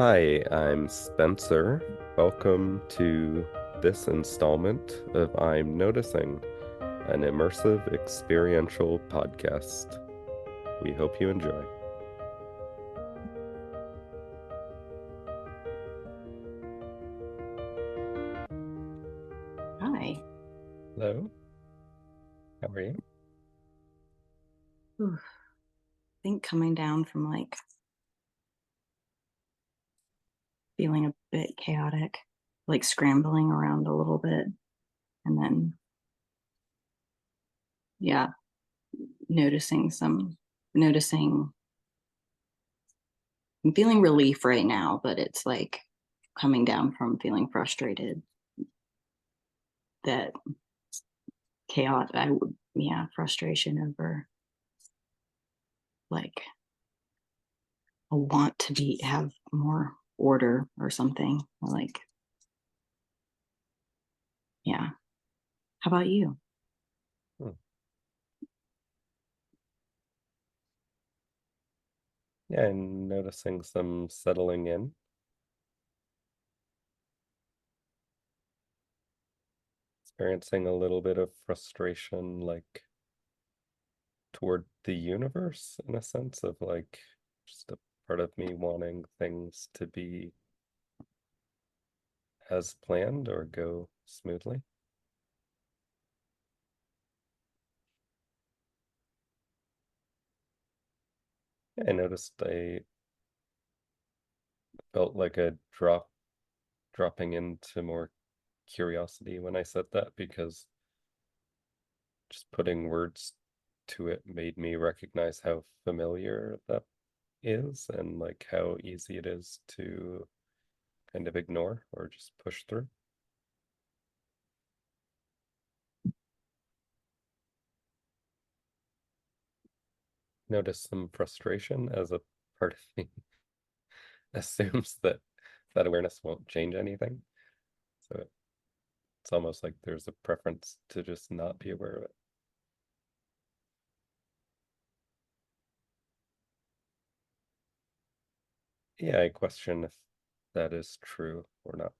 Hi, I'm Spencer. Welcome to this installment of I'm Noticing, an immersive experiential podcast. We hope you enjoy. Hi. Hello, how are you? Ooh, I think coming down from feeling a bit chaotic, like scrambling around a little bit. And then, yeah, noticing, I'm feeling relief right now, but it's like coming down from feeling frustrated that chaos, frustration over like a want to have more order or something. Like, yeah. How about you? Hmm. Yeah, I'm noticing some settling in, experiencing a little bit of frustration, like toward the universe in a sense of like just a part of me wanting things to be as planned or go smoothly. I noticed I felt like a dropping into more curiosity when I said that because just putting words to it made me recognize how familiar that is and like how easy it is to kind of ignore or just push through. Notice some frustration as a part of me assumes that that awareness won't change anything. So it's almost like there's a preference to just not be aware of it. Yeah, I question if that is true or not.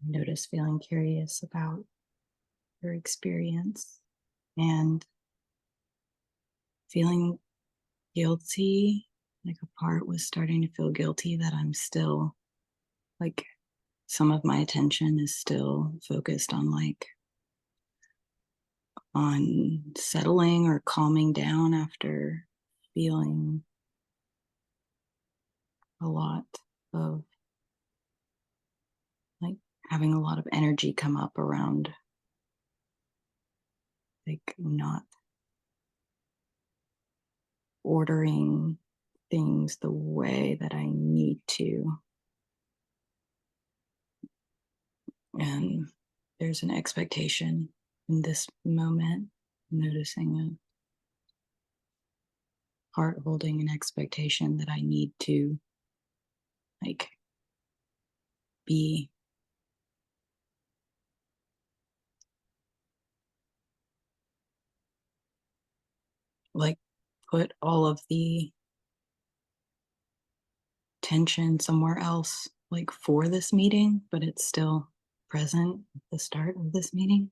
Notice feeling curious about your experience and feeling guilty. Like a part was starting to feel guilty that I'm still like some of my attention is still focused on on settling or calming down after feeling a lot of like having a lot of energy come up around like not ordering things the way that I need to. And there's an expectation in this moment, noticing a heart holding an expectation that I need to like be like put all of the tension somewhere else like for this meeting, but it's still present at the start of this meeting.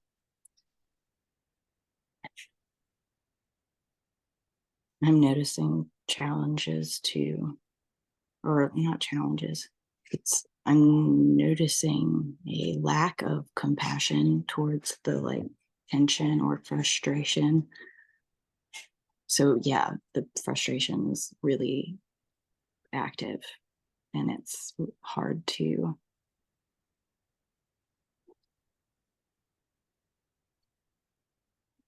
I'm noticing challenges to, or not challenges, it's, I'm noticing a lack of compassion towards the like tension or frustration. So, yeah, the frustration is really active and it's hard to,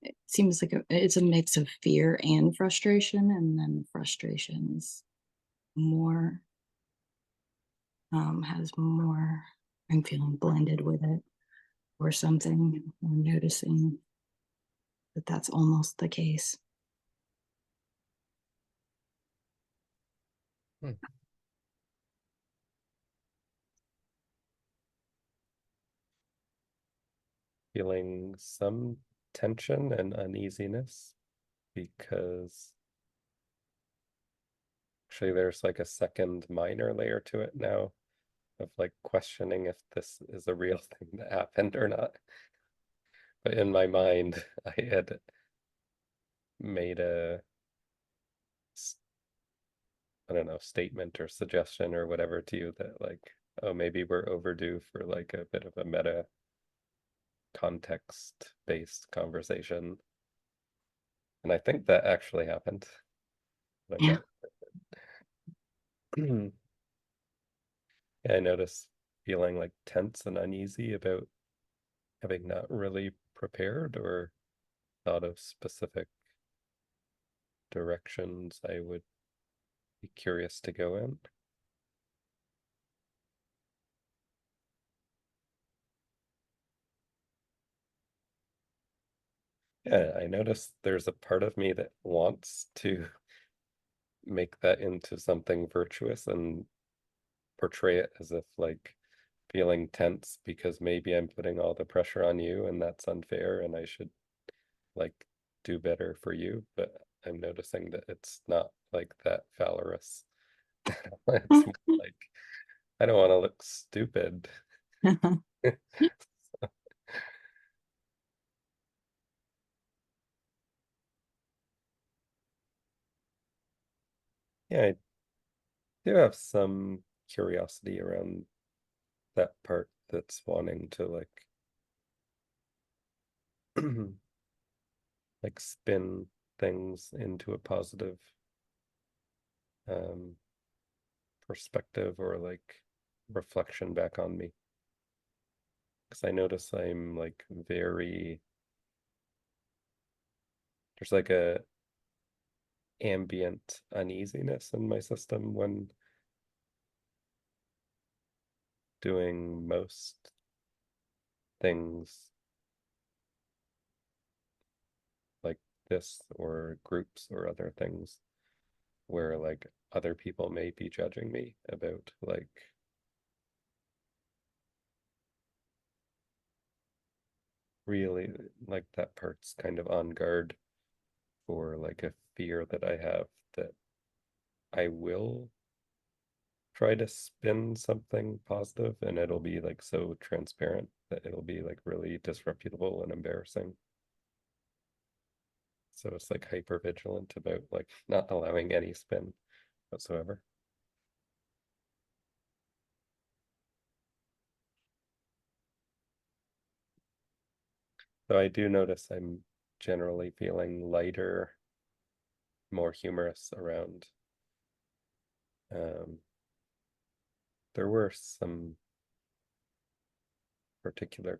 it seems like it's a mix of fear and frustration. And then the frustration is more, has more, I'm feeling blended with it or something. I'm noticing that that's almost the case. Hmm. Feeling some tension and uneasiness because actually there's like a second minor layer to it now of like questioning if this is a real thing that happened or not. But in my mind, I had made a, I don't know, statement or suggestion or whatever to you that like, oh, maybe we're overdue for like a bit of a meta context-based conversation. And I think that actually happened. I'm Yeah. not. Yeah, I noticed feeling like tense and uneasy about having not really prepared or thought of specific directions I would be curious to go in. Yeah, I noticed there's a part of me that wants to make that into something virtuous and portray it as if like feeling tense because maybe I'm putting all the pressure on you and that's unfair and I should like do better for you. But I'm noticing that it's not like that valorous. It's more like I don't want to look stupid. Yeah, I do have some curiosity around that part that's wanting to like like spin things into a positive um perspective or like reflection back on me. Because I notice I'm like very there's like a ambient uneasiness in my system when doing most things like this or groups or other things where like other people may be judging me about like really like that part's kind of on guard for like a fear that I have that I will try to spin something positive and it'll be like so transparent that it'll be like really disreputable and embarrassing. So it's like hyper vigilant about like not allowing any spin whatsoever. So I do notice I'm generally feeling lighter, more humorous around. Um, there were some particular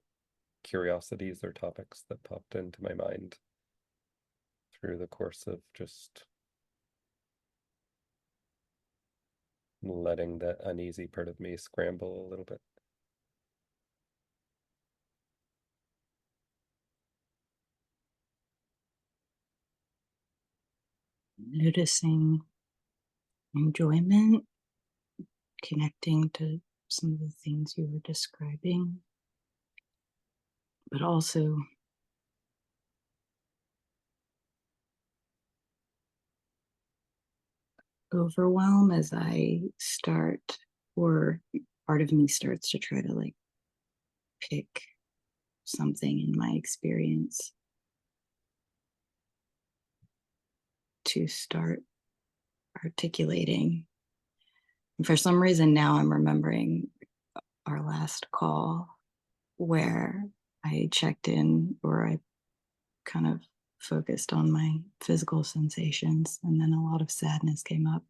curiosities or topics that popped into my mind through the course of just letting that uneasy part of me scramble a little bit. Noticing enjoyment, connecting to some of the things you were describing, but also overwhelm as I start, or part of me starts to try to like pick something in my experience to start articulating. And for some reason, now I'm remembering our last call where I checked in, or I kind of focused on my physical sensations, and then a lot of sadness came up.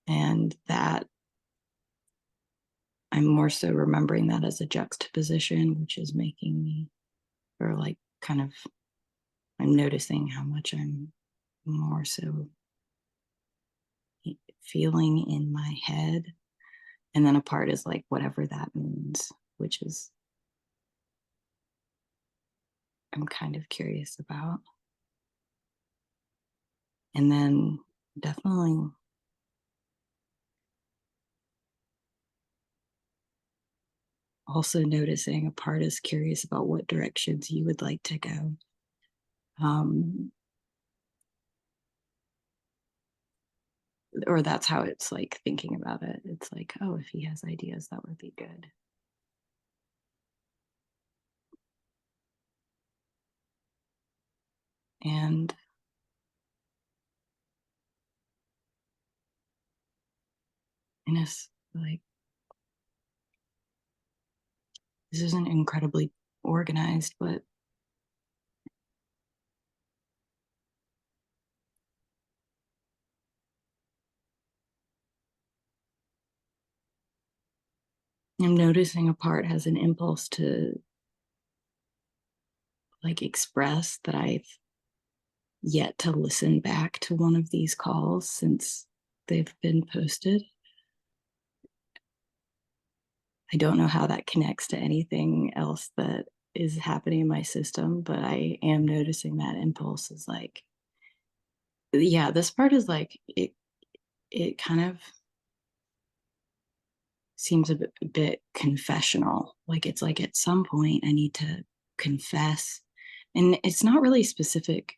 And that I'm more so remembering that as a juxtaposition, which is making me, or like kind of, I'm noticing how much I'm more so feeling in my head. And then a part is like whatever that means, which is, I'm kind of curious about. And then definitely also noticing a part is curious about what directions you would like to go. Um, or that's how it's like thinking about it. It's like, oh, if he has ideas, that would be good. And in a like, this isn't incredibly organized, but I'm noticing a part has an impulse to like express that I've yet to listen back to one of these calls since they've been posted. I don't know how that connects to anything else that is happening in my system, but I am noticing that impulse is like, yeah, this part is like it kind of seems a bit confessional. Like it's like at some point I need to confess. And it's not really specific.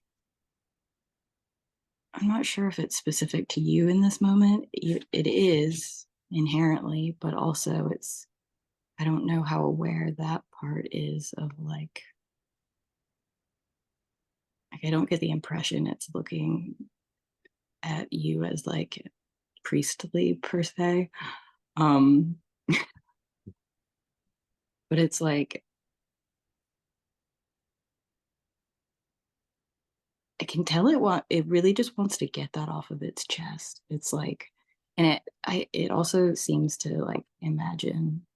I'm not sure if it's specific to you in this moment. It is inherently, but also it's, I don't know how aware that part is of like I don't get the impression it's looking at you as like priestly per se. Um, but it's like I can tell it really just wants to get that off of its chest. It's like, and it also seems to like imagine,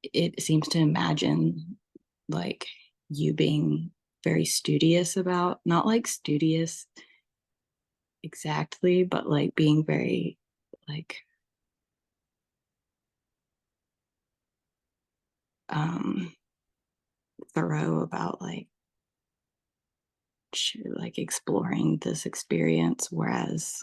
it seems to imagine like you being very studious about, not like studious exactly, but like being very like um thorough about like exploring this experience, whereas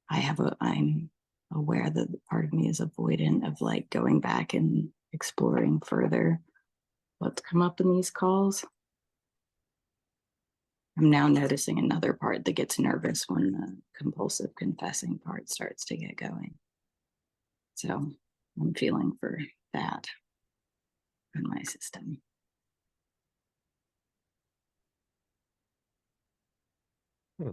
I'm aware that the part of me is avoidant of like going back and exploring further what's come up in these calls. I'm now noticing another part that gets nervous when the compulsive confessing part starts to get going. So I'm feeling for that in my system. Hmm.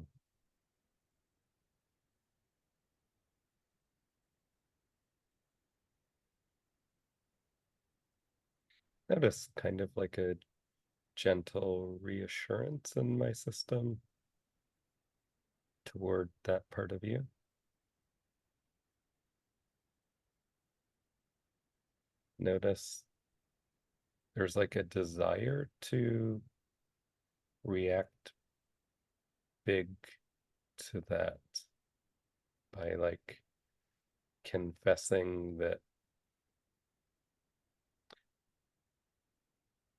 Notice kind of like a gentle reassurance in my system toward that part of you. Notice there's like a desire to react big to that by like confessing that,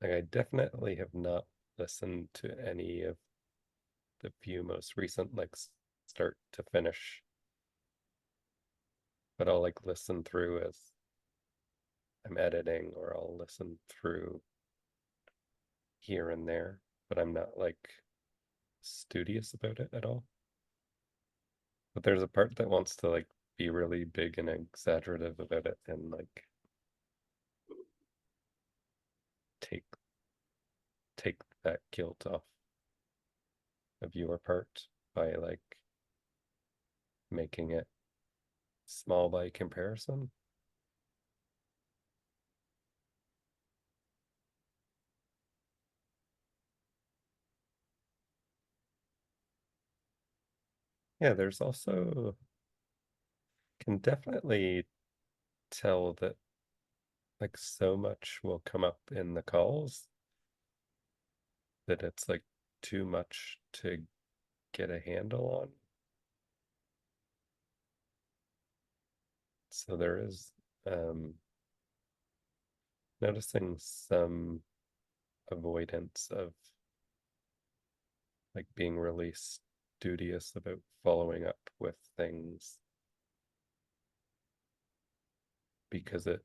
like, I definitely have not listened to any of the few most recent, like start to finish, but I'll like listen through as I'm editing, or I'll listen through here and there, but I'm not like studious about it at all. But there's a part that wants to like be really big and exaggerative about it and like take take that guilt off of your part by like making it small by comparison. Yeah, there's also, can definitely tell that like so much will come up in the calls that it's like too much to get a handle on. So there is noticing some avoidance of like being really studious about following up with things because it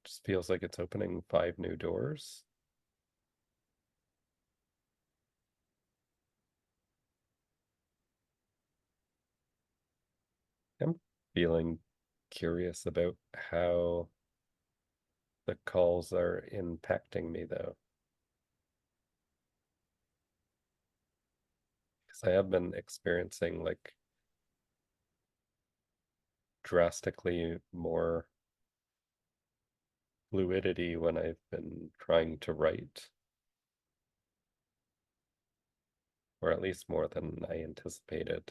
just feels like it's opening 5 new doors. I'm feeling curious about how the calls are impacting me though, because I have been experiencing like drastically more fluidity when I've been trying to write, or at least more than I anticipated.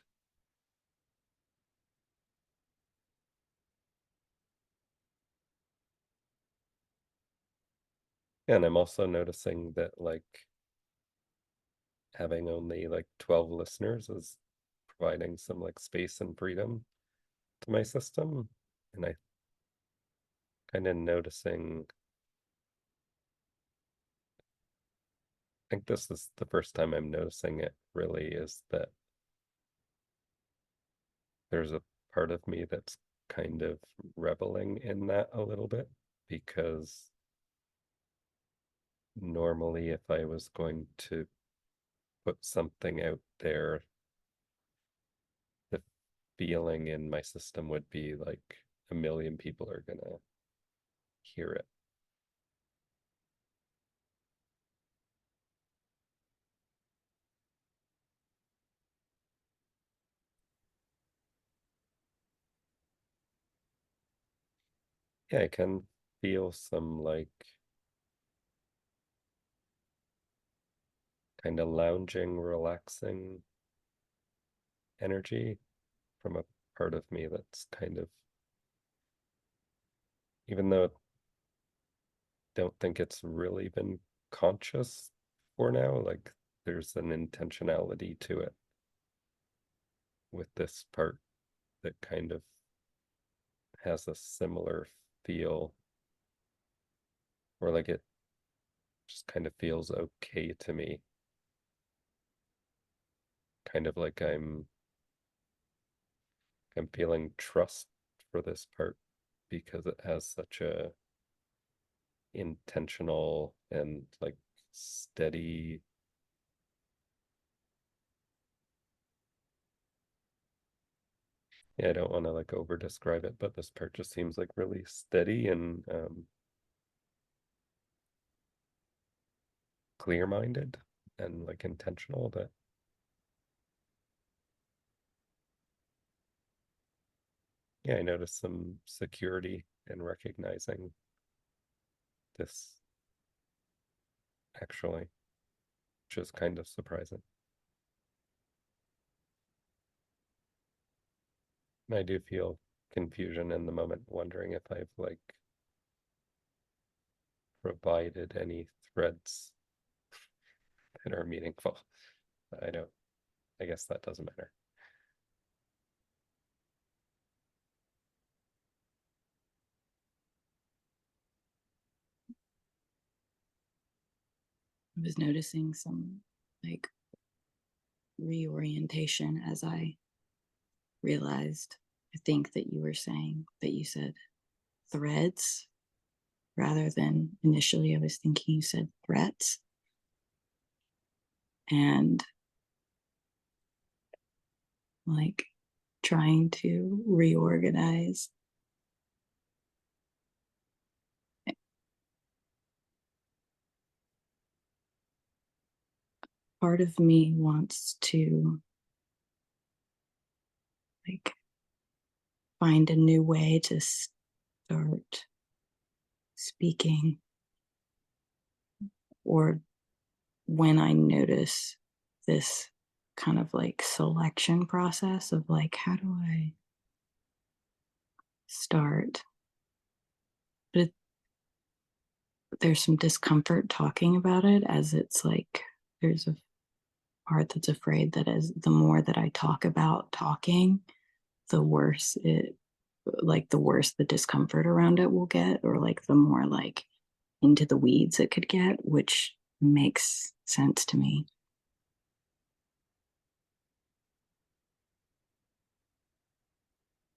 And I'm also noticing that like having only like 12 listeners is providing some like space and freedom to my system. And I kind of noticing, I think this is the first time I'm noticing it really, is that there's a part of me that's kind of reveling in that a little bit, because normally if I was going to put something out there, the feeling in my system would be like a million people are gonna hear it. Yeah, I can feel some like kind of lounging, relaxing energy from a part of me that's kind of, even though I don't think it's really been conscious for now, like there's an intentionality to it with this part that kind of has a similar feel, or like it just kind of feels okay to me, kind of like I'm feeling trust for this part because it has such a intentional and like steady, yeah, I don't want to like over describe it, but this part just seems like really steady and clear minded and like intentional, that yeah, I noticed some security in recognizing this actually, which is kind of surprising. And I do feel confusion in the moment, wondering if I've like provided any threads that are meaningful. I don't, I guess that doesn't matter. I was noticing some like reorientation as I realized, I think that you were saying that you said threads rather than initially I was thinking you said threats. And like trying to reorganize. Part of me wants to like find a new way to start speaking, or when I notice this kind of like selection process of like, how do I start? But there's some discomfort talking about it, as it's like there's a part that's afraid that as the more that I talk about talking, the worse it, like the worse the discomfort around it will get, or like the more like into the weeds it could get, which makes sense to me.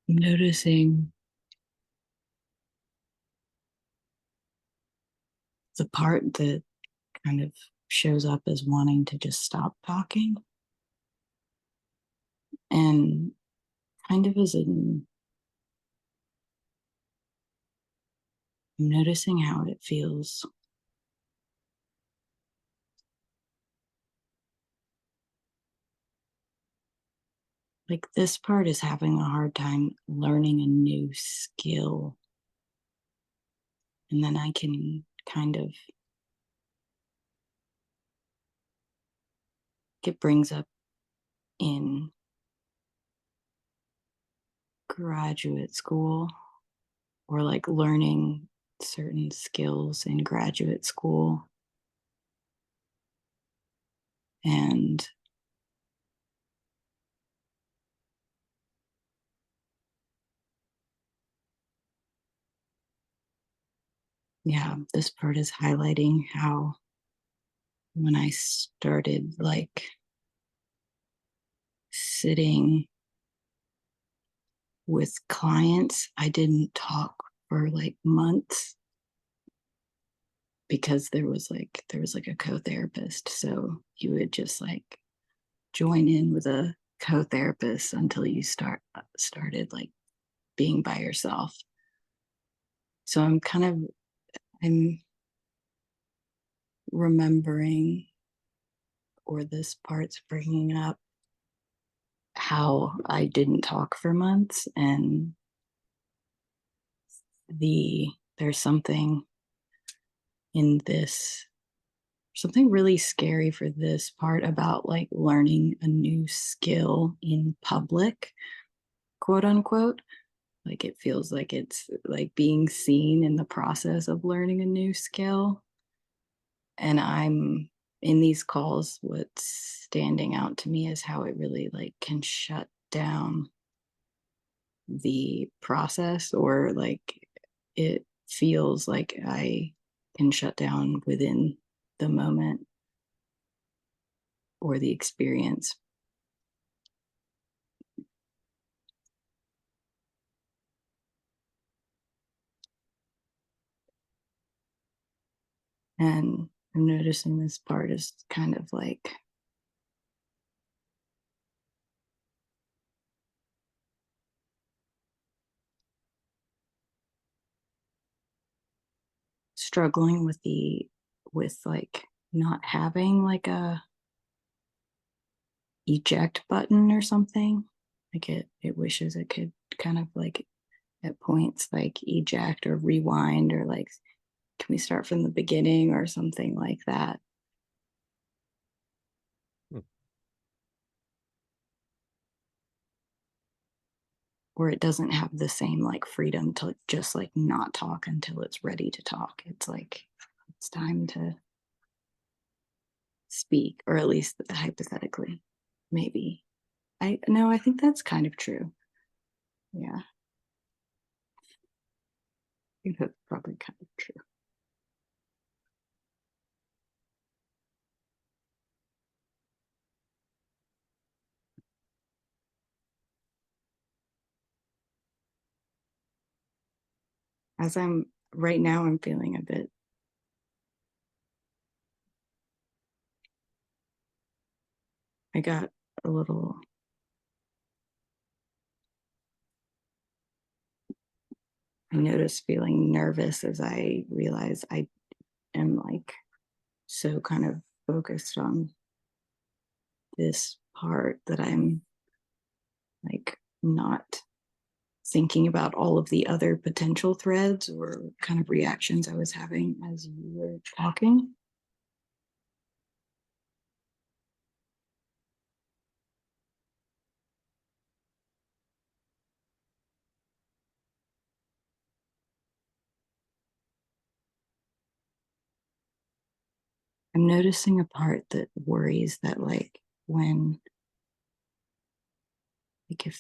Noticing the part that kind of shows up as wanting to just stop talking, and kind of as I'm noticing how it feels. Like this part is having a hard time learning a new skill. And then I can kind of, it brings up in graduate school, or like learning certain skills in graduate school. And yeah, this part is highlighting how when I started like sitting with clients, I didn't talk for like months because there was like a co-therapist. So you would just like join in with a co-therapist until you started like being by yourself. So I'm remembering, or this part's bringing up how I didn't talk for months, and there's something in this, something really scary for this part about like learning a new skill in public, quote unquote. Like it feels like it's like being seen in the process of learning a new skill. And I'm in these calls, what's standing out to me is how it really like can shut down the process, or like it feels like I can shut down within the moment or the experience. And I'm noticing this part is kind of like struggling with like not having like a eject button or something. Like it wishes it could kind of like at points like eject or rewind, or like can we start from the beginning or something like that. Hmm. Or it doesn't have the same like freedom to just like not talk until it's ready to talk. It's like it's time to speak, or at least hypothetically, maybe. I no, I think that's kind of true. Yeah, I think that's probably kind of true. As I'm right now, I'm feeling a bit, I got a little, I noticed feeling nervous as I realize I am like so kind of focused on this part that I'm like not thinking about all of the other potential threads or kind of reactions I was having as you were talking. I'm noticing a part that worries that like when like if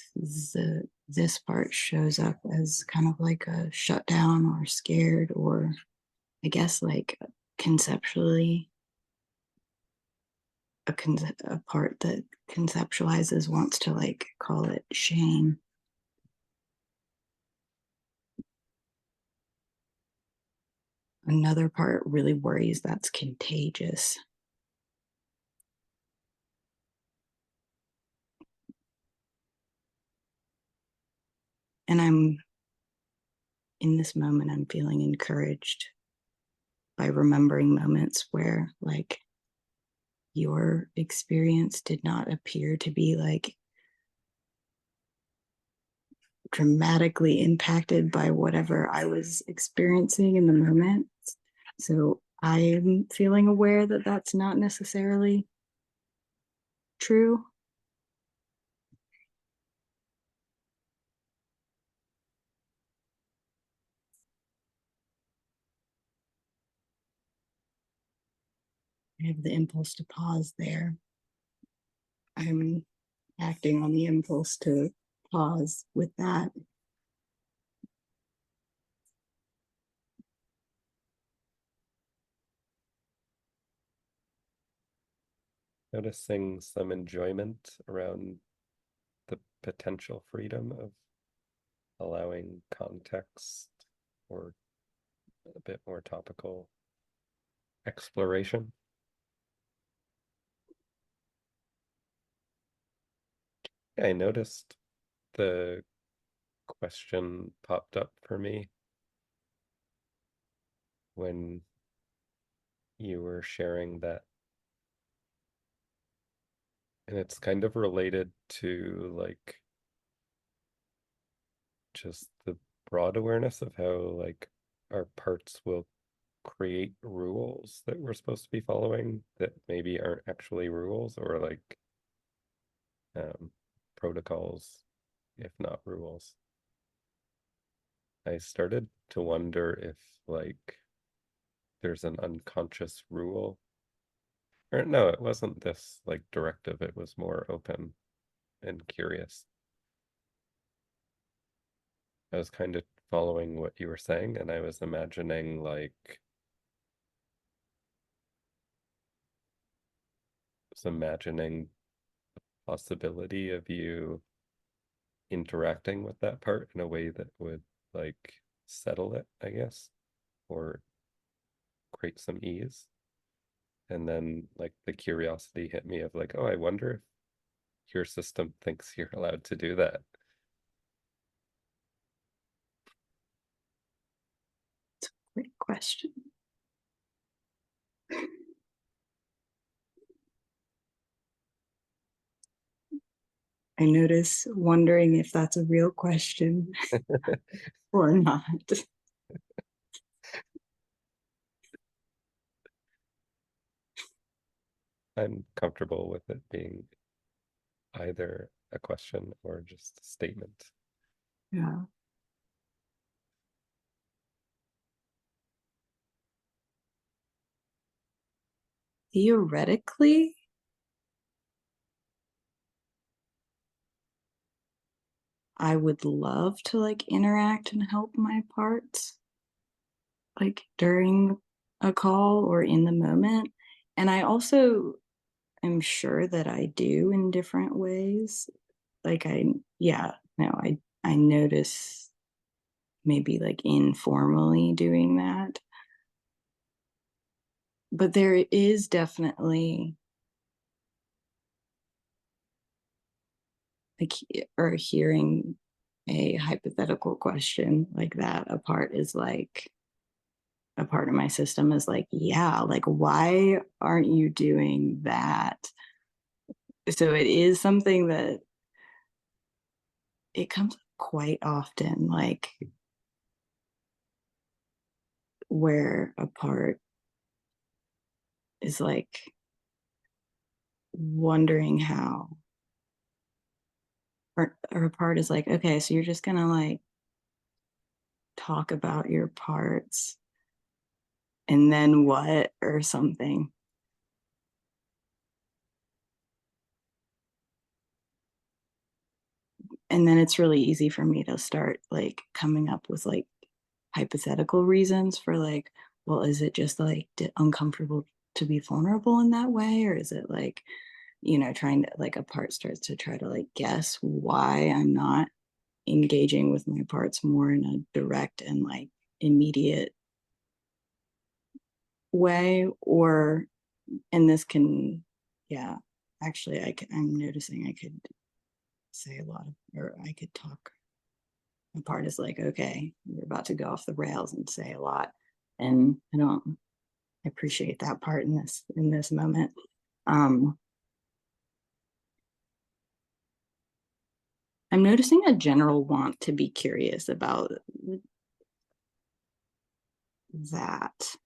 this part shows up as kind of like a shutdown or scared, or I guess like conceptually a part that conceptualizes wants to like call it shame. another part really worries that's contagious. And in this moment, I'm feeling encouraged by remembering moments where, like, your experience did not appear to be like dramatically impacted by whatever I was experiencing in the moment. So I'm feeling aware that that's not necessarily true. I have the impulse to pause there. I'm acting on the impulse to pause with that. Noticing some enjoyment around the potential freedom of allowing context or a bit more topical exploration. I noticed the question popped up for me when you were sharing that. And it's kind of related to like just the broad awareness of how like our parts will create rules that we're supposed to be following that maybe aren't actually rules or like protocols, if not rules. I started to wonder if like there's an unconscious rule. Or no, it wasn't this like directive, it was more open and curious. I was kind of following what you were saying, and I was imagining imagining possibility of you interacting with that part in a way that would like settle it, I guess, or create some ease. And then like the curiosity hit me of like, oh, I wonder if your system thinks you're allowed to do that. Great question. I notice wondering if that's a real question or not. I'm comfortable with it being either a question or just a statement. Yeah. Theoretically, I would love to like interact and help my parts like during a call or in the moment. And I also am sure that I do in different ways. Like yeah, no, I notice maybe like informally doing that. But there is definitely like or hearing a hypothetical question like that, a part of my system is like, yeah, like why aren't you doing that? So it is something that it comes up quite often, like where a part is like wondering how, or a part is like, okay, so you're just gonna like talk about your parts and then what or something. And then it's really easy for me to start like coming up with like hypothetical reasons for like, well, is it just like uncomfortable to be vulnerable in that way, or is it like, trying to like a part starts to try to like guess why I'm not engaging with my parts more in a direct and like immediate way, or, and this can, yeah, actually, I'm noticing I could say a lot of, or I could talk. My part is like, okay, you're about to go off the rails and say a lot. And I don't appreciate that part in this moment. Um, I'm noticing a general want to be curious about that,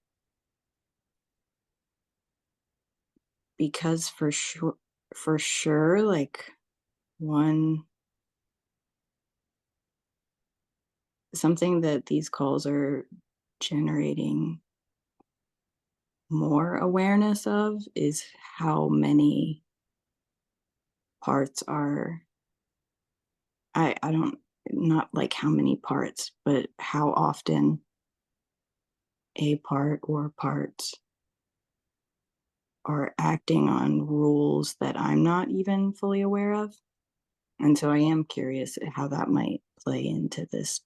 because for sure, like, one, something that these calls are generating more awareness of is how many parts are, I don't, not like how many parts, but how often a part or parts are acting on rules that I'm not even fully aware of. And so I am curious how that might play into this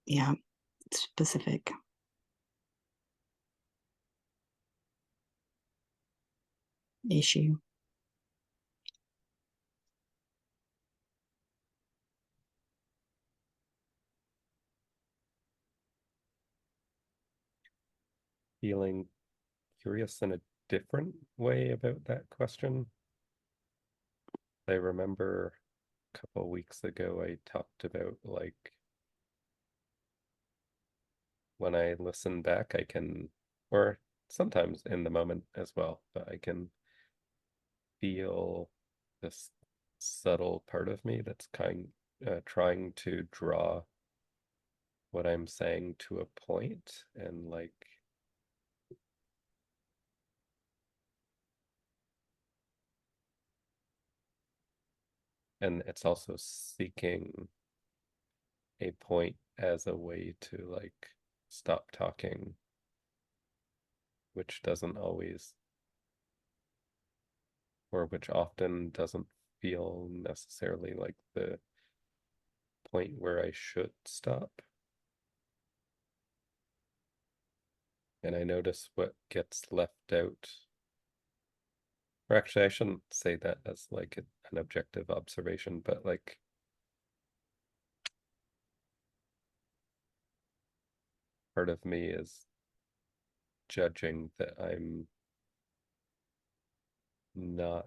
yeah, specific issue. Feeling curious in a different way about that question. I remember a couple weeks ago I talked about like when I listen back, I can, or sometimes in the moment as well, but I can feel this subtle part of me that's trying to draw what I'm saying to a point and like, and it's also seeking a point as a way to like stop talking, which doesn't always, or which often doesn't feel necessarily like the point where I should stop. And I notice what gets left out. Or actually, I shouldn't say that as like an objective observation, but like part of me is judging that I'm not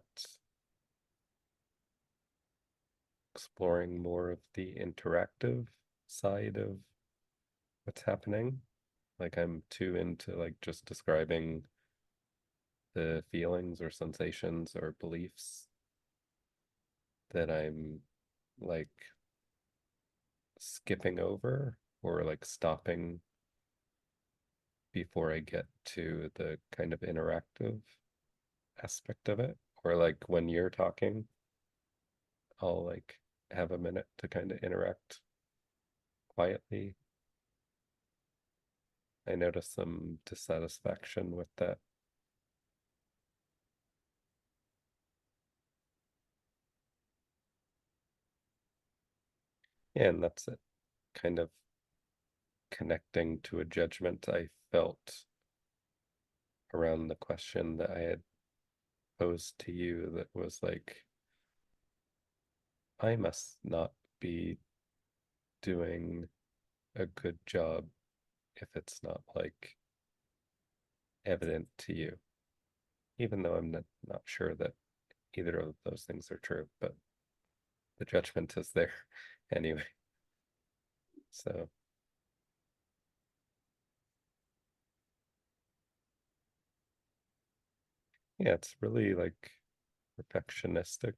exploring more of the interactive side of what's happening. Like I'm too into like just describing the feelings or sensations or beliefs that I'm like skipping over or like stopping before I get to the kind of interactive aspect of it. Or like when you're talking, I'll like have a minute to kind of interact quietly. I notice some dissatisfaction with that. Yeah, and that's it. Kind of connecting to a judgment I felt around the question that I had posed to you that was like, I must not be doing a good job if it's not like evident to you, even though I'm not sure that either of those things are true, but the judgment is there anyway. So, yeah, it's really like perfectionistic,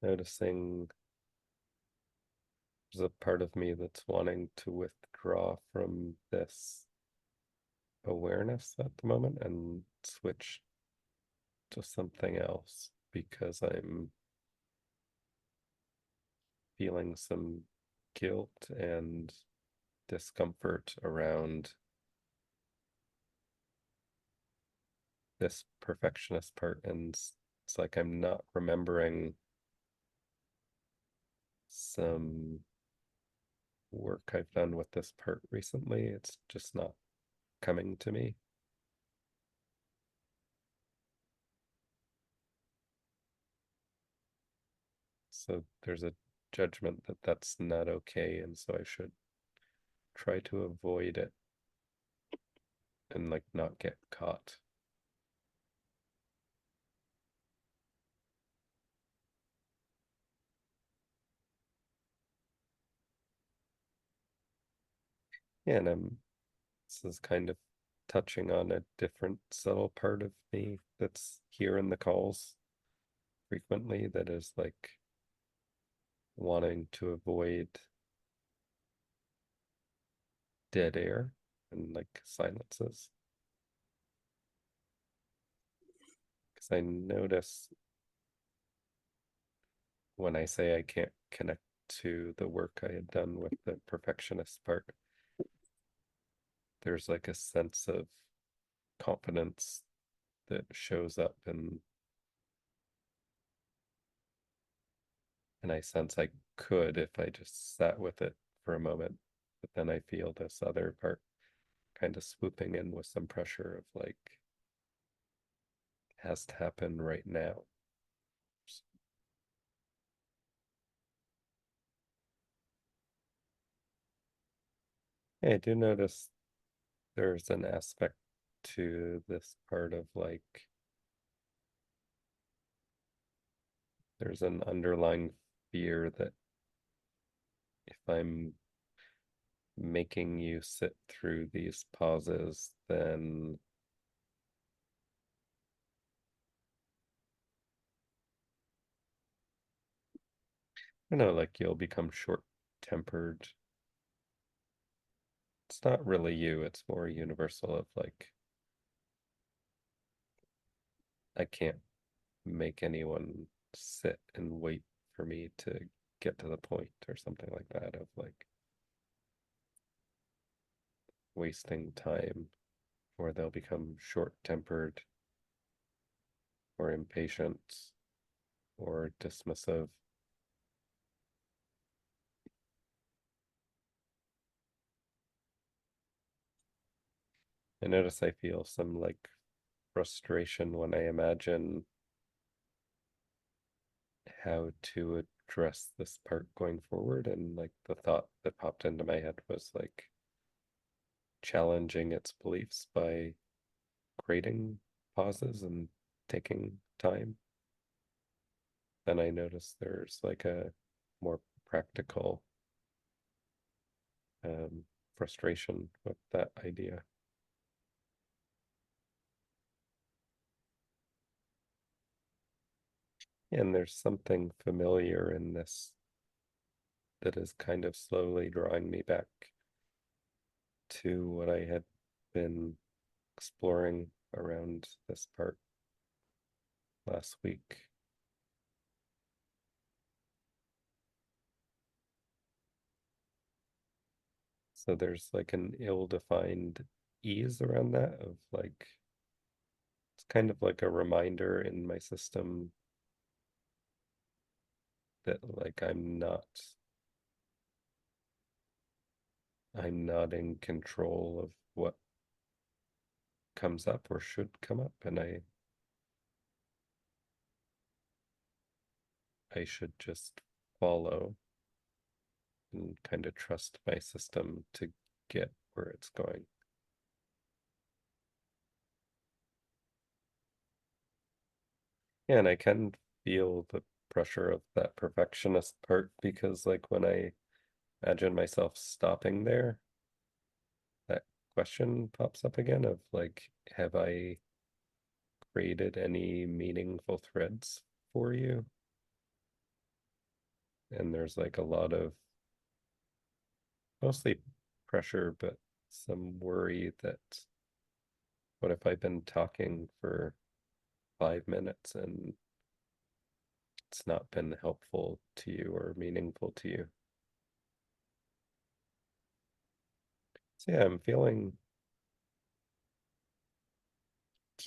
noticing there's a part of me that's wanting to withdraw from this awareness at the moment and switch to something else because I'm feeling some guilt and discomfort around this perfectionist part, and it's like I'm not remembering some work I've done with this part recently. It's just not coming to me. So there's a judgment that that's not okay, and so I should try to avoid it and like not get caught. Yeah, and this is kind of touching on a different subtle part of me that's here in the calls frequently, that is like wanting to avoid dead air and like silences. Because I notice when I say I can't connect to the work I had done with the perfectionist part, there's like a sense of confidence that shows up, and I sense I could if I just sat with it for a moment. But then I feel this other part kind of swooping in with some pressure of like, has to happen right now. I do notice there's an aspect to this part of like, there's an underlying fear that if I'm making you sit through these pauses, then I don't know, like you'll become short-tempered. It's not really you, it's more universal of like, I can't make anyone sit and wait for me to get to the point or something like that, of like wasting time, or they'll become short-tempered or impatient or dismissive. I notice I feel some like frustration when I imagine how to address this part going forward. And like the thought that popped into my head was like challenging its beliefs by creating pauses and taking time. Then I noticed there's like a more practical um, frustration with that idea. And there's something familiar in this that is kind of slowly drawing me back to what I had been exploring around this part last week. So there's like an ill-defined ease around that, of like, it's kind of like a reminder in my system that like I'm not in control of what comes up or should come up, and I should just follow and kind of trust my system to get where it's going. Yeah, and I can feel the pressure of that perfectionist part, because like when I imagine myself stopping there, that question pops up again of like, have I created any meaningful threads for you? And there's like a lot of mostly pressure, but some worry that what if I've been talking for 5 minutes and it's not been helpful to you or meaningful to you? So yeah, I'm feeling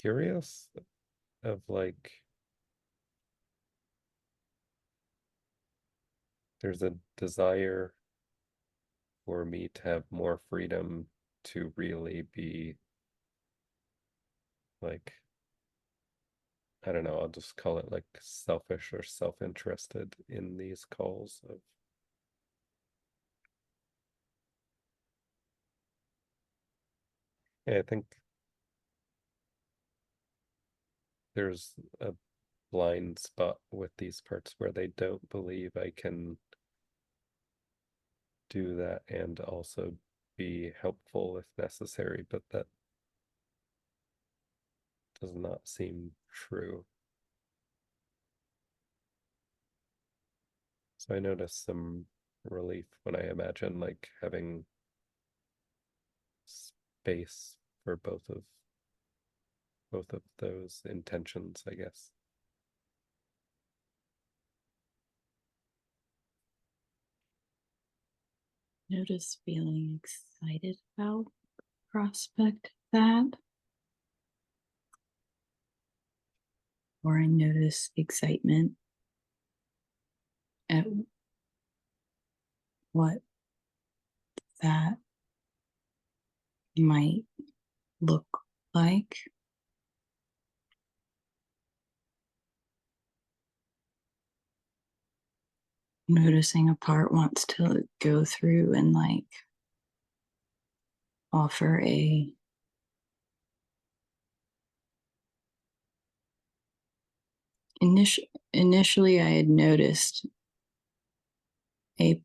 curious of like there's a desire for me to have more freedom to really be like, I don't know, I'll just call it like selfish or self-interested in these calls of yeah, I think there's a blind spot with these parts where they don't believe I can do that and also be helpful if necessary, but that does not seem true. So I notice some relief when I imagine like having space for both of those intentions, I guess. Notice feeling excited about the prospect of that, or I notice excitement at what that might look like. Noticing a part wants to go through and like offer a initially I had noticed a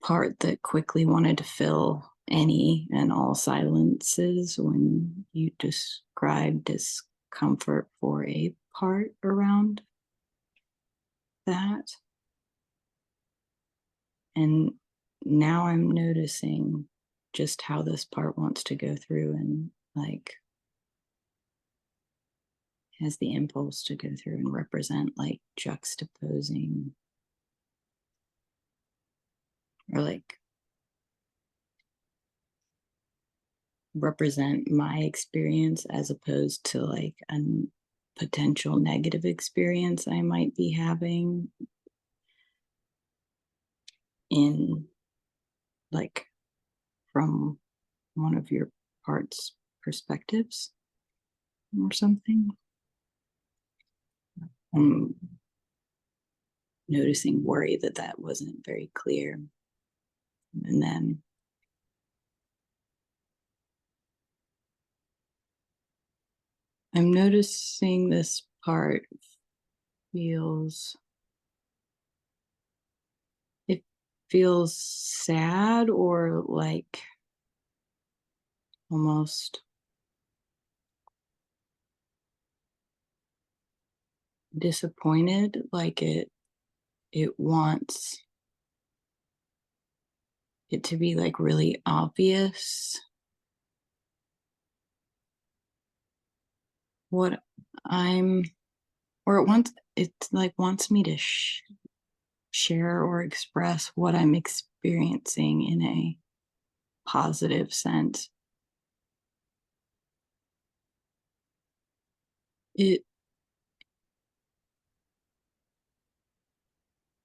part that quickly wanted to fill any and all silences when you described discomfort for a part around that. And now I'm noticing just how this part wants to go through and like has the impulse to go through and represent like juxtaposing or like represent my experience as opposed to like a potential negative experience I might be having in like from one of your parts perspectives or something. I'm noticing worry that that wasn't very clear. And then I'm noticing this part feels, it feels sad or like almost disappointed, like it wants it to be like really obvious what I'm, or it like wants me to share or express what I'm experiencing in a positive sense. It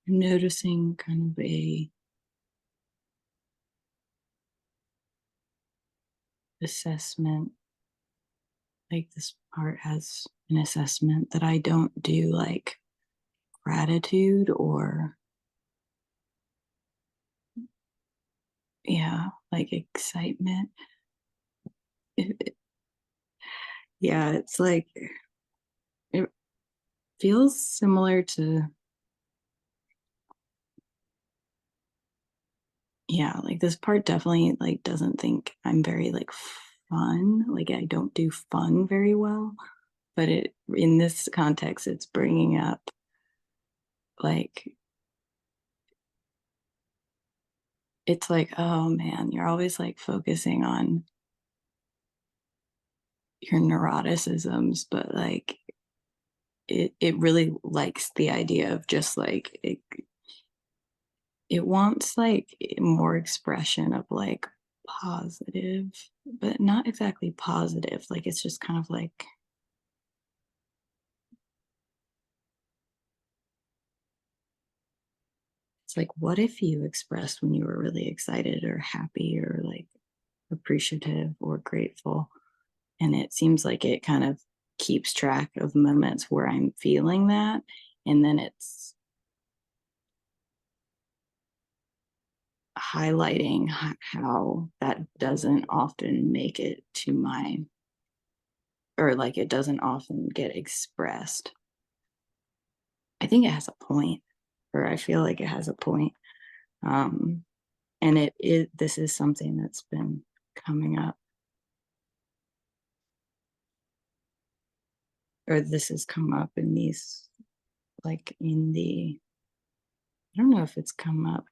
I'm noticing kind of a assessment, like this part has an assessment that I don't do like gratitude or yeah, like excitement. Yeah, it's like it feels similar to yeah, like this part definitely like doesn't think I'm very like fun. Like I don't do fun very well, but it in this context it's bringing up like it's like oh man, you're always like focusing on your neuroticisms, but like it really likes the idea of just like it wants like more expression of like positive, but not exactly positive. Like it's just kind of like It's like, what if you expressed when you were really excited or happy or like appreciative or grateful? And it seems like it kind of keeps track of moments where I'm feeling that. And then it's highlighting how that doesn't often make it to my, or like it doesn't often get expressed. I think it has a point, or I feel like it has a point. Um, and this is something that's been coming up, or this has come up in these, like in the, I don't know if it's come up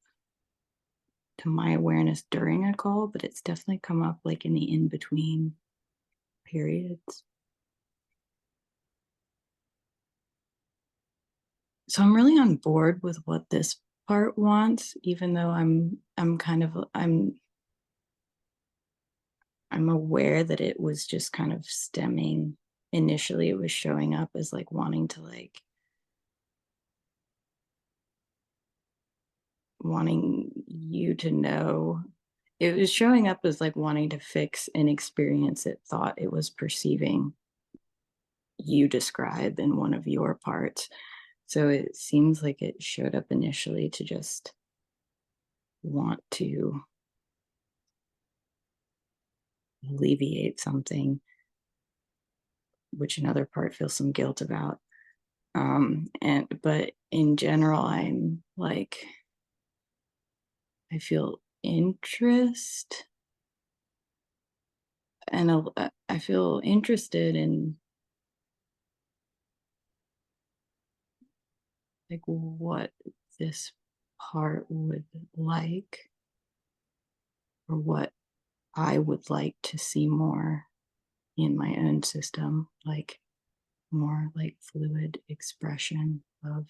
to my awareness during a call, but it's definitely come up like in the in between periods. So I'm really on board with what this part wants, even though I'm kind of I'm aware that it was just kind of stemming. Initially it was showing up as like wanting to like wanting you to know, it was showing up as like wanting to fix an experience it thought it was perceiving you describe in one of your parts. So it seems like it showed up initially to just want to alleviate something, which another part feels some guilt about. And but in general, I'm like, I feel interest and I feel interested in like what this part would like, or what I would like to see more in my own system, like more like fluid expression of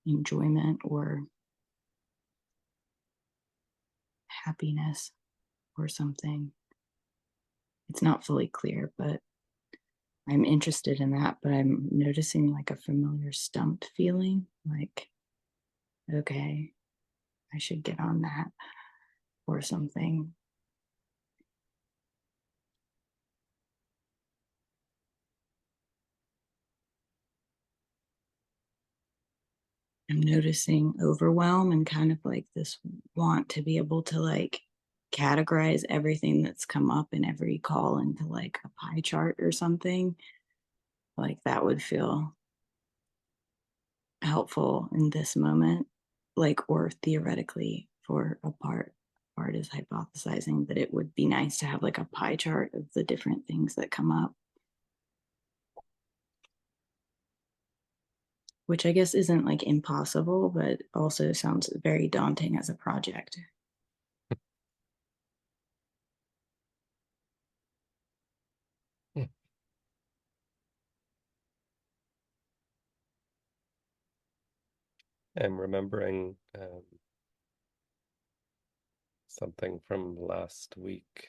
enjoyment or happiness or something. It's not fully clear, but I'm interested in that. But I'm noticing like a familiar stumped feeling like, okay, I should get on that or something. I'm noticing overwhelm and kind of like this want to be able to like categorize everything that's come up in every call into like a pie chart or something. Like that would feel helpful in this moment, like, or theoretically for a part is hypothesizing that it would be nice to have like a pie chart of the different things that come up, which I guess isn't like impossible, but also sounds very daunting as a project. Hmm. I'm remembering something from last week.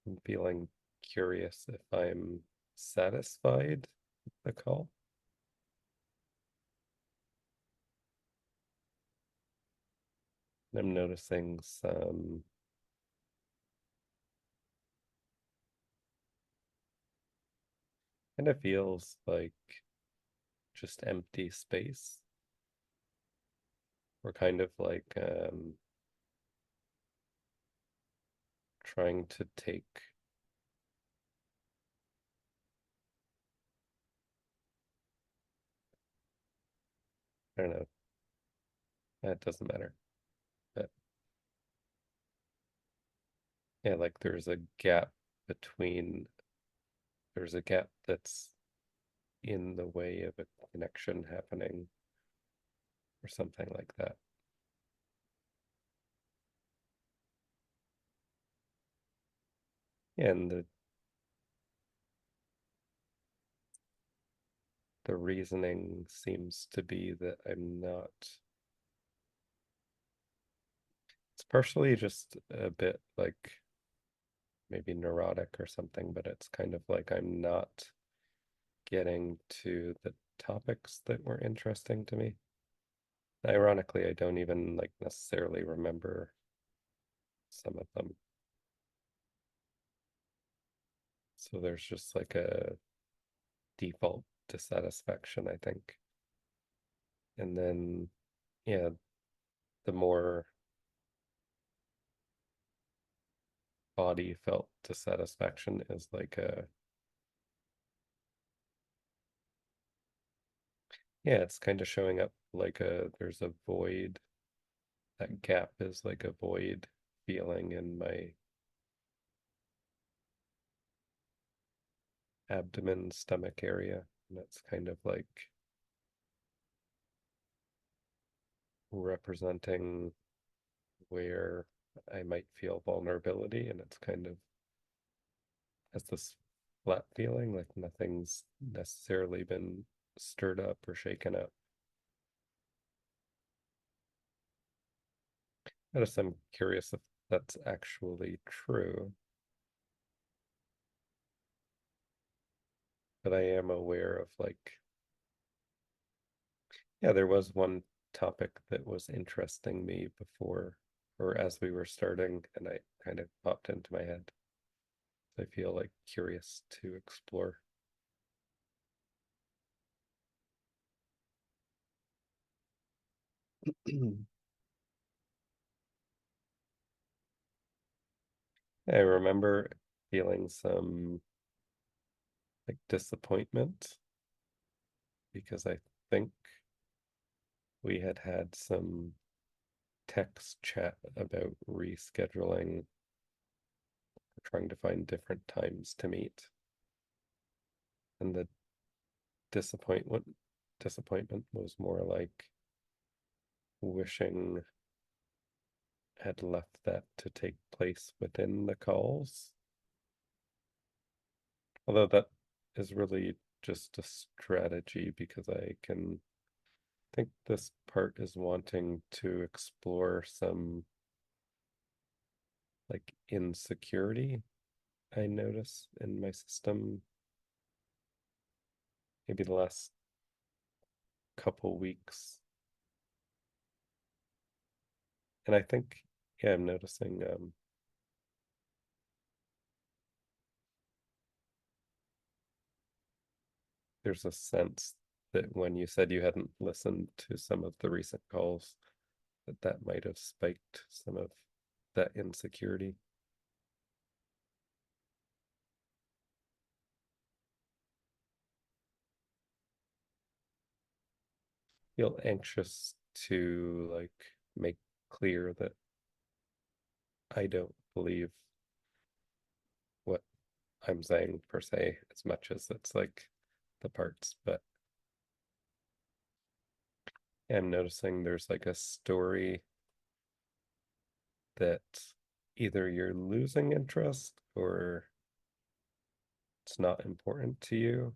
I'm feeling curious if I'm satisfied with the call. I'm noticing some kind of feels like just empty space. We're kind of like trying to take, I don't know, that doesn't matter. But yeah, like between, there's a gap that's in the way of a connection happening or something like that. And the reasoning seems to be that I'm not, it's partially just a bit like maybe neurotic or something, but it's kind of like I'm not getting to the topics that were interesting to me. Ironically, I don't even like necessarily remember some of them. So there's just like a default dissatisfaction, I think. And then, yeah, the more body felt dissatisfaction is like a, yeah, it's kind of showing up like a, there's a void. That gap is like a void feeling in my abdomen, stomach area. And it's kind of like representing where I might feel vulnerability. And it's kind of has this flat feeling like nothing's necessarily been stirred up or shaken up. I just am curious if that's actually true, but I am aware of like, yeah, there was one topic that was interesting me before or as we were starting, and I kind of popped into my head. I feel like curious to explore. I remember feeling some like disappointment because I think we had had some text chat about rescheduling, trying to find different times to meet. And the disappointment disappointment was more like wishing had left that to take place within the calls. Although that is really just a strategy because I can think this part is wanting to explore some like insecurity I notice in my system maybe the last couple weeks. And I think, yeah, I'm noticing there's a sense that when you said you hadn't listened to some of the recent calls, that that might have spiked some of that insecurity. Feel anxious to like make clear that I don't believe what I'm saying per se as much as it's like the parts, but I'm noticing there's like a story that either you're losing interest or it's not important to you.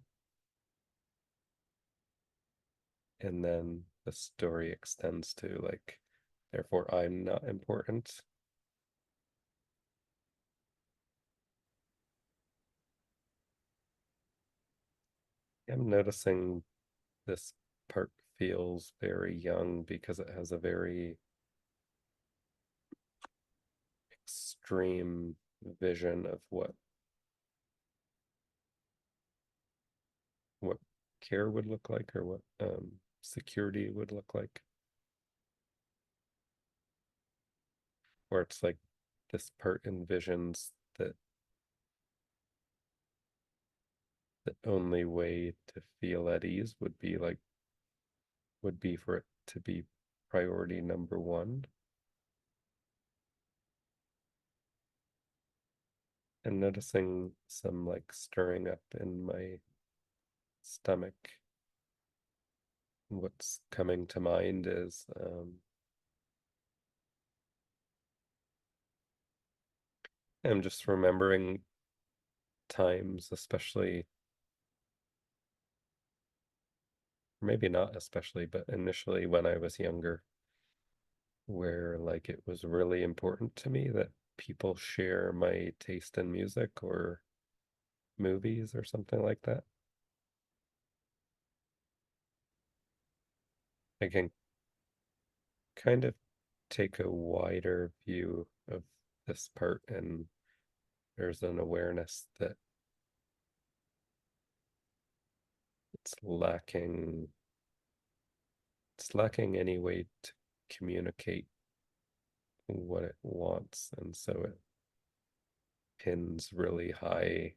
And then the story extends to like, therefore I'm not important. I'm noticing this part feels very young because it has a very extreme vision of what care would look like or what security would look like. Where it's like this part envisions that the only way to feel at ease would be for it to be priority number one. And noticing some like stirring up in my stomach. What's coming to mind is I'm just remembering times, especially, maybe not especially, but initially when I was younger, where like it was really important to me that people share my taste in music or movies or something like that. I can kind of take a wider view of this part, and there's an awareness that it's lacking it's lacking any way to communicate what it wants, and so it pins really high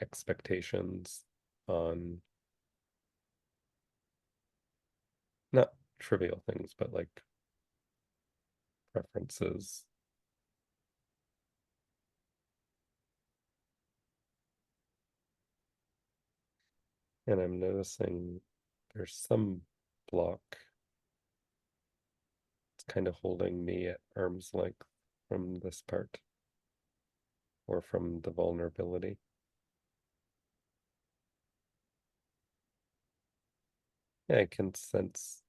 expectations on not trivial things, but like preferences. And I'm noticing there's some block. It's kind of holding me at arm's length from this part or from the vulnerability. Yeah, I can sense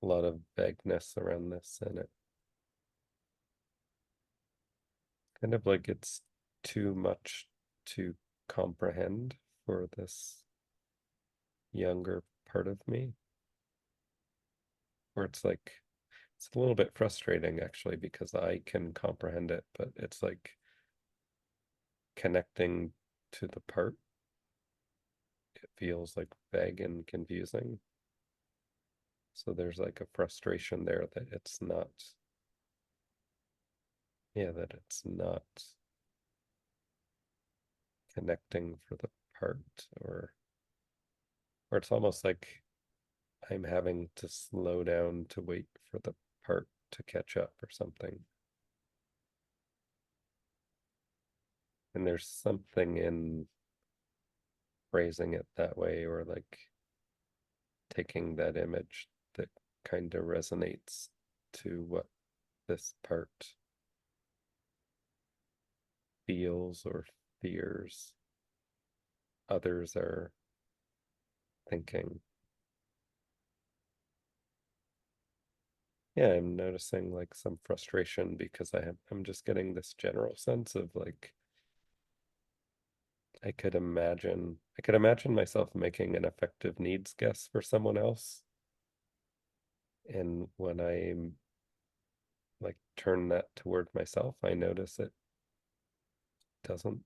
a lot of vagueness around this, and it kind of like it's too much to comprehend for this younger part of me, where it's a little bit frustrating actually because I can comprehend it, but it's like connecting to the part, it feels like vague and confusing. So there's like a frustration there that it's not, yeah, that it's not connecting for the part, or it's almost like I'm having to slow down to wait for the part to catch up or something. And there's something in phrasing it that way, or like taking that image that kind of resonates to what this part feels or fears others are thinking. Yeah, I'm noticing like some frustration because I'm just getting this general sense of like I could imagine myself making an effective needs guess for someone else. And when I like turn that toward myself, I notice it doesn't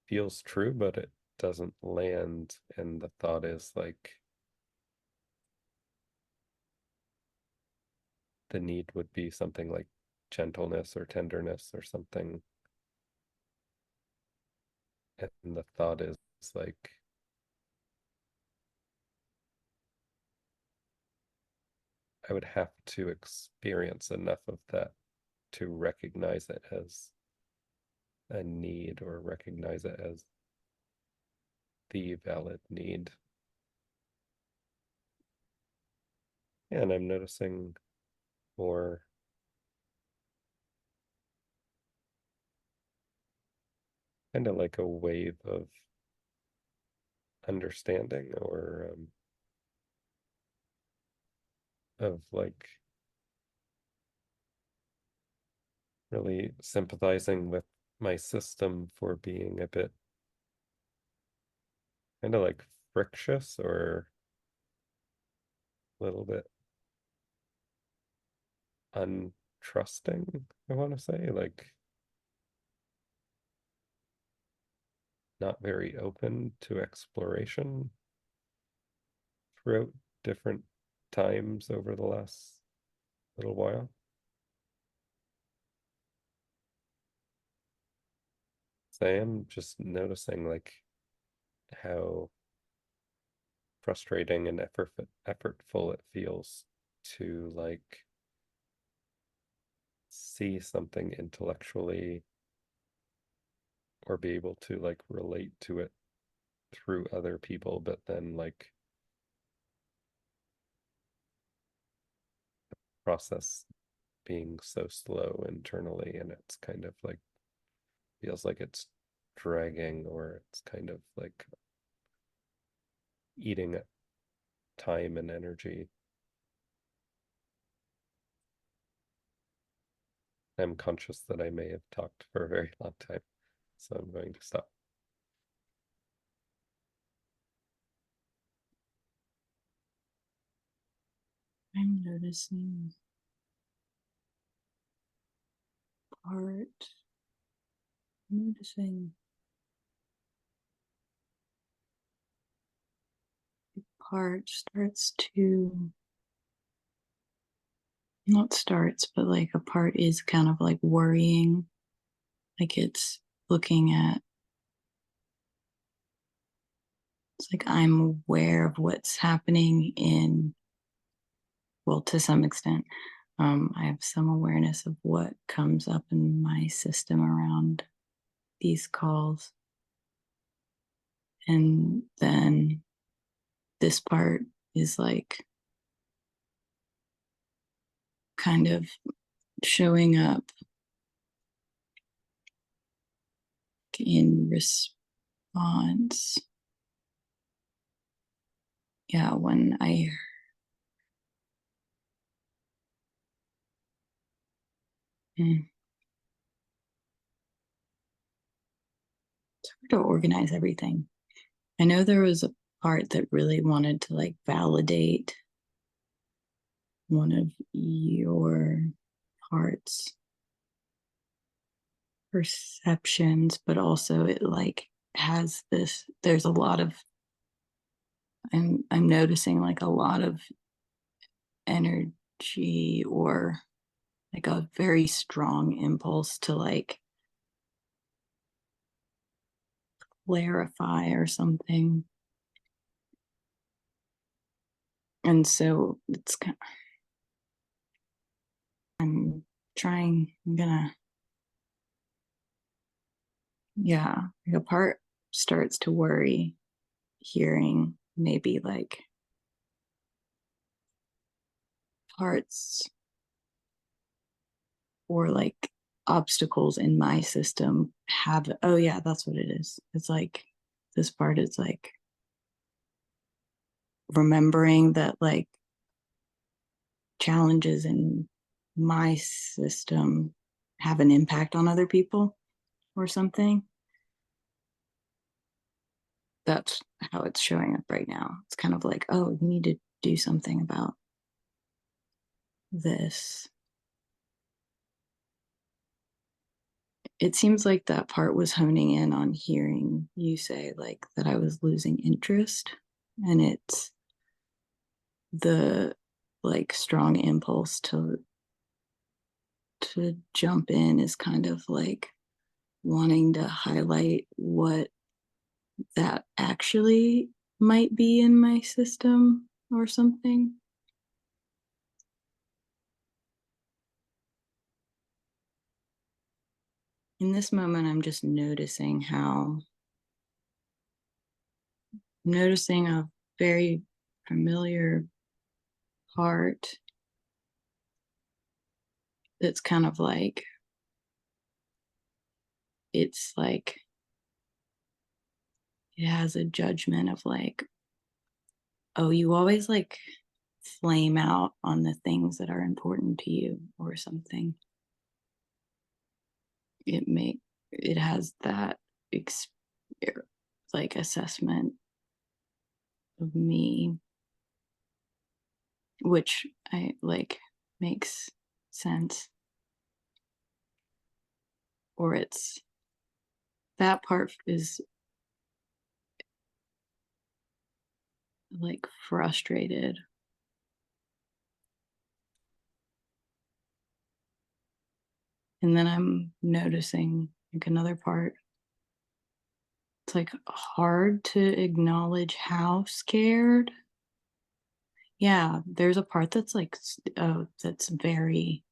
feels true, but it doesn't land. And the thought is like the need would be something like gentleness or tenderness or something. And the thought is like I would have to experience enough of that to recognize it as a need or recognize it as the valid need. And I'm noticing more kind of like a wave of understanding, or of like really sympathizing with my system for being a bit kind of like frictious or a little bit untrusting, I want to say, like not very open to exploration throughout different times over the last little while. So I am just noticing like how frustrating and effortful it feels to like see something intellectually or be able to like relate to it through other people, but then like process being so slow internally, and it's kind of like feels like it's dragging, or it's kind of like eating at time and energy. I'm conscious that I may have talked for a very long time, so I'm going to stop. noticing part, noticing part starts to, not starts, but like a part is kind of like worrying, like it's looking at, it's like I'm aware of what's happening in, well, to some extent, I have some awareness of what comes up in my system around these calls. And then this part is like kind of showing up in response. Yeah, when I, it's hard to organize everything. I know there was a part that really wanted to like validate one of your parts perceptions, but also it like has this, there's a lot of, I'm noticing like a lot of energy or like a very strong impulse to like clarify or something. And so it's kind of, I'm trying, I'm gonna, yeah, like a part starts to worry hearing maybe like parts or like obstacles in my system have, oh yeah, that's what it is. It's like this part is like remembering that like challenges in my system have an impact on other people or something. That's how it's showing up right now. It's kind of like, oh, you need to do something about this. It seems like that part was honing in on hearing you say like that I was losing interest, and it's the like strong impulse to jump in is kind of like wanting to highlight what that actually might be in my system or something. In this moment, I'm just noticing how, noticing a very familiar part that's kind of like, it's like, it has a judgment of like, oh, you always like flame out on the things that are important to you or something. It make, it has that ex- like assessment of me, which I like makes sense. Or it's, that part is like frustrated. And then I'm noticing like another part. It's like hard to acknowledge how scared. Yeah, there's a part that's like, oh, that's very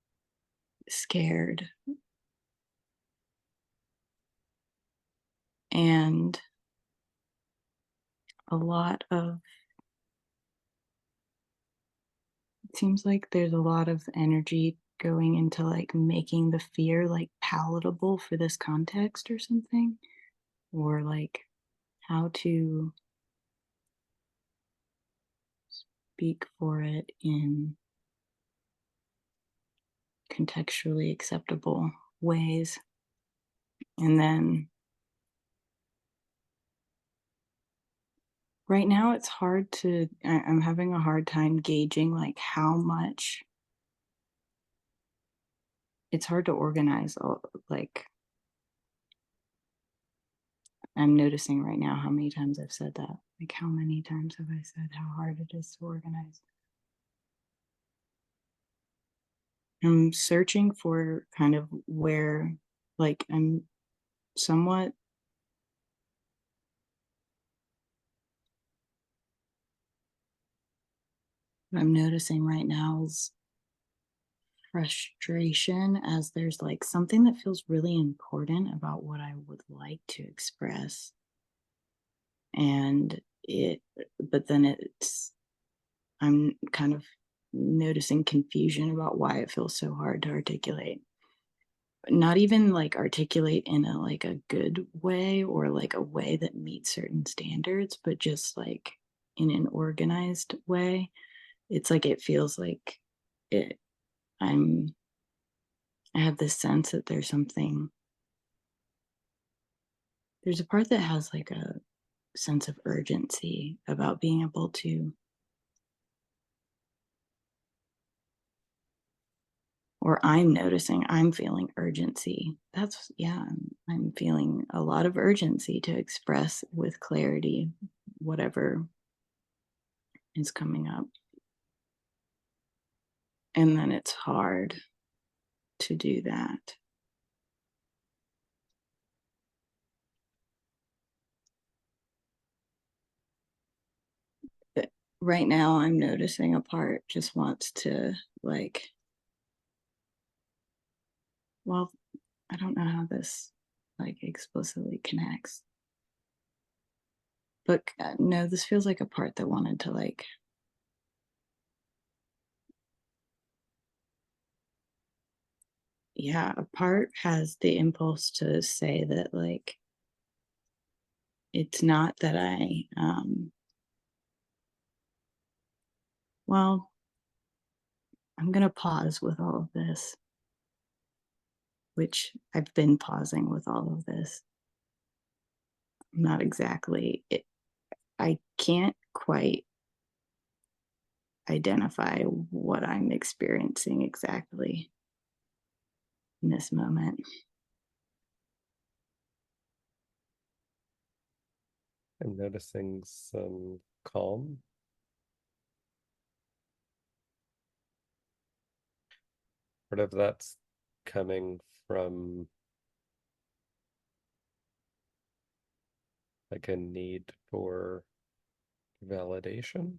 scared. And a lot of, it seems like there's a lot of energy going into like making the fear like palatable for this context or something, or like how to speak for it in contextually acceptable ways. And then Right now it's hard to I'm having a hard time gauging, like, how much it's hard to organize all like, I'm noticing right now how many times I've said that. Like, how many times have I said how hard it is to organize? I'm searching for kind of where, like, I'm somewhat what I'm noticing right now is frustration as there's, like, something that feels really important about what I would like to express, and it but then I'm kind of noticing confusion about why it feels so hard to articulate. Not even, like, articulate in a, like, a good way or, like, a way that meets certain standards, but just, like, in an organized way. It's like it feels like it I'm I have this sense that there's a part that has, like, a sense of urgency about being able to or I'm noticing I'm feeling urgency. That's yeah, I'm feeling a lot of urgency to express with clarity whatever is coming up. And then it's hard to do that. But right now, I'm noticing a part just wants to, like, well, I don't know how this, like, explicitly connects. But no, this feels like a part that wanted to, like, yeah, a part has the impulse to say that, like, it's not that well, I'm going to pause with all of this, which I've been pausing with all of this. Not exactly. I can't quite identify what I'm experiencing exactly in this moment. I'm noticing some calm. Part of that's coming from like a need for validation,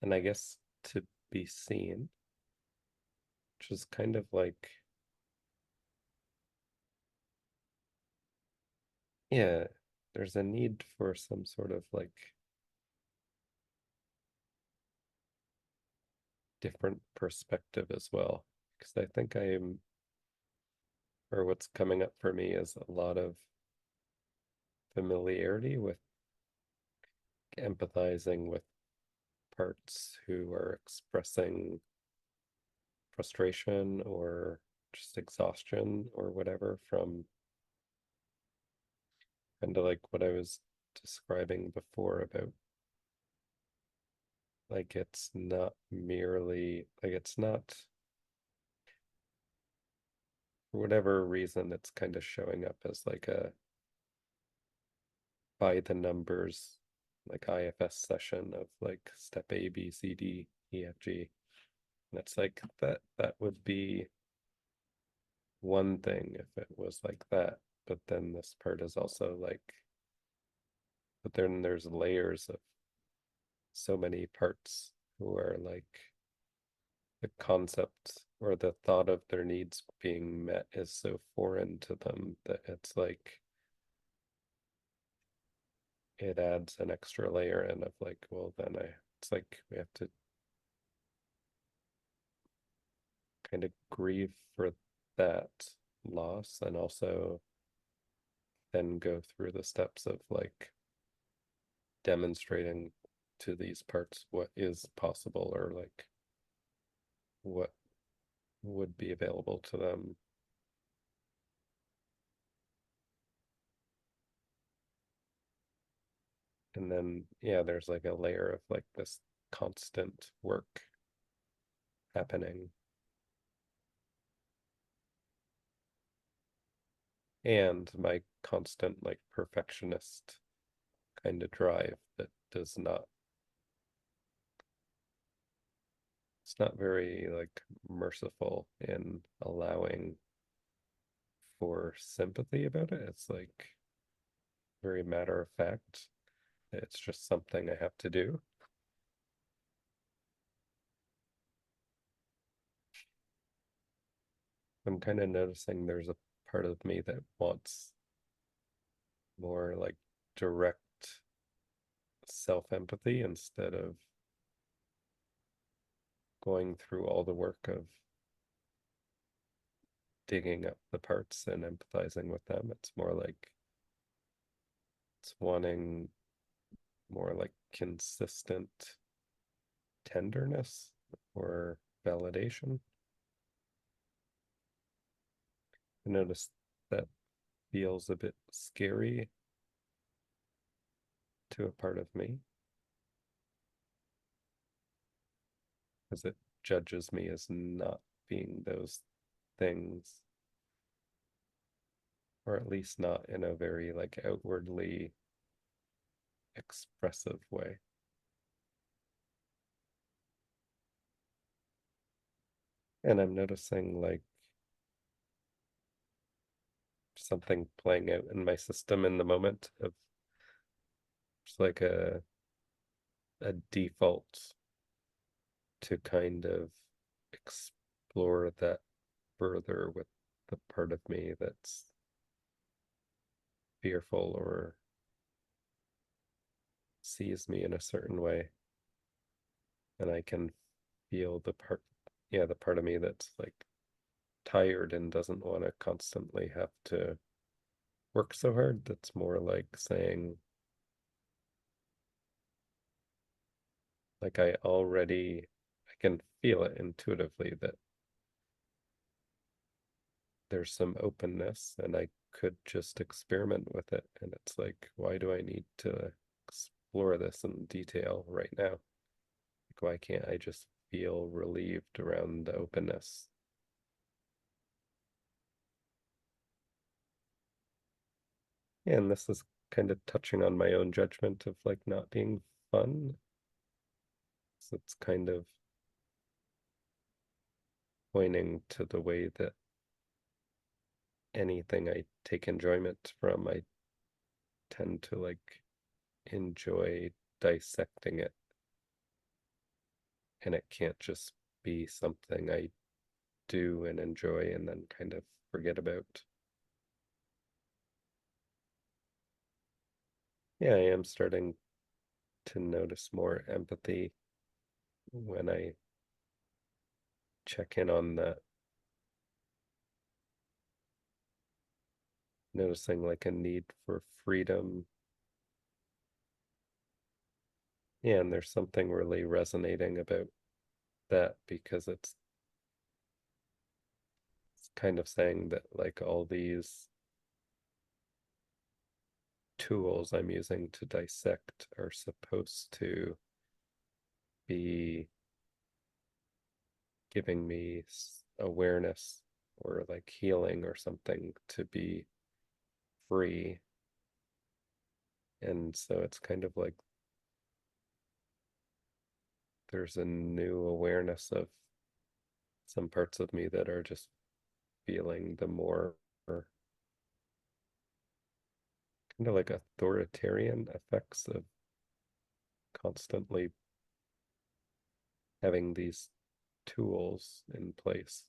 and I guess to be seen, which is kind of like, yeah, there's a need for some sort of like different perspective as well. Because I think I'm, or what's coming up for me is a lot of familiarity with empathizing with parts who are expressing frustration or just exhaustion or whatever from kind of like what I was describing before about like it's not merely like it's not for whatever reason it's kind of showing up as like a by the numbers like IFS session of like step A, B, C, D, E, F, G. And it's like that would be one thing if it was like that. But then this part is also like, but then there's layers of so many parts who are like the concept or the thought of their needs being met is so foreign to them that it's like it adds an extra layer in of like, well, then it's like we have to kind of grieve for that loss and also then go through the steps of like demonstrating to these parts what is possible or like what would be available to them. And then, yeah, there's like a layer of like this constant work happening and my constant like perfectionist kind of drive that does not, it's not very like merciful in allowing for sympathy about it. It's like very matter of fact. It's just something I have to do. I'm kind of noticing there's a part of me that wants more like direct self-empathy instead of going through all the work of digging up the parts and empathizing with them. It's more like it's wanting more like consistent tenderness or validation. I notice that feels a bit scary to a part of me because it judges me as not being those things, or at least not in a very like outwardly expressive way. And I'm noticing like something playing out in my system in the moment of just like a default to kind of explore that further with the part of me that's fearful or sees me in a certain way. And I can feel the part, yeah, the part of me that's like tired and doesn't want to constantly have to work so hard. That's more like saying, like, I can feel it intuitively that there's some openness and I could just experiment with it. And it's like, why do I need to explore this in detail right now? Like, why can't I just feel relieved around the openness? And this is kind of touching on my own judgment of like not being fun. So it's kind of pointing to the way that anything I take enjoyment from, I tend to like enjoy dissecting it. And it can't just be something I do and enjoy and then kind of forget about. Yeah, I am starting to notice more empathy when I check in on that, noticing like a need for freedom. Yeah, and there's something really resonating about that because it's kind of saying that like all these tools I'm using to dissect are supposed to be giving me awareness or like healing or something to be free. And so it's kind of like there's a new awareness of some parts of me that are just feeling the more kind of like authoritarian effects of constantly having these tools in place.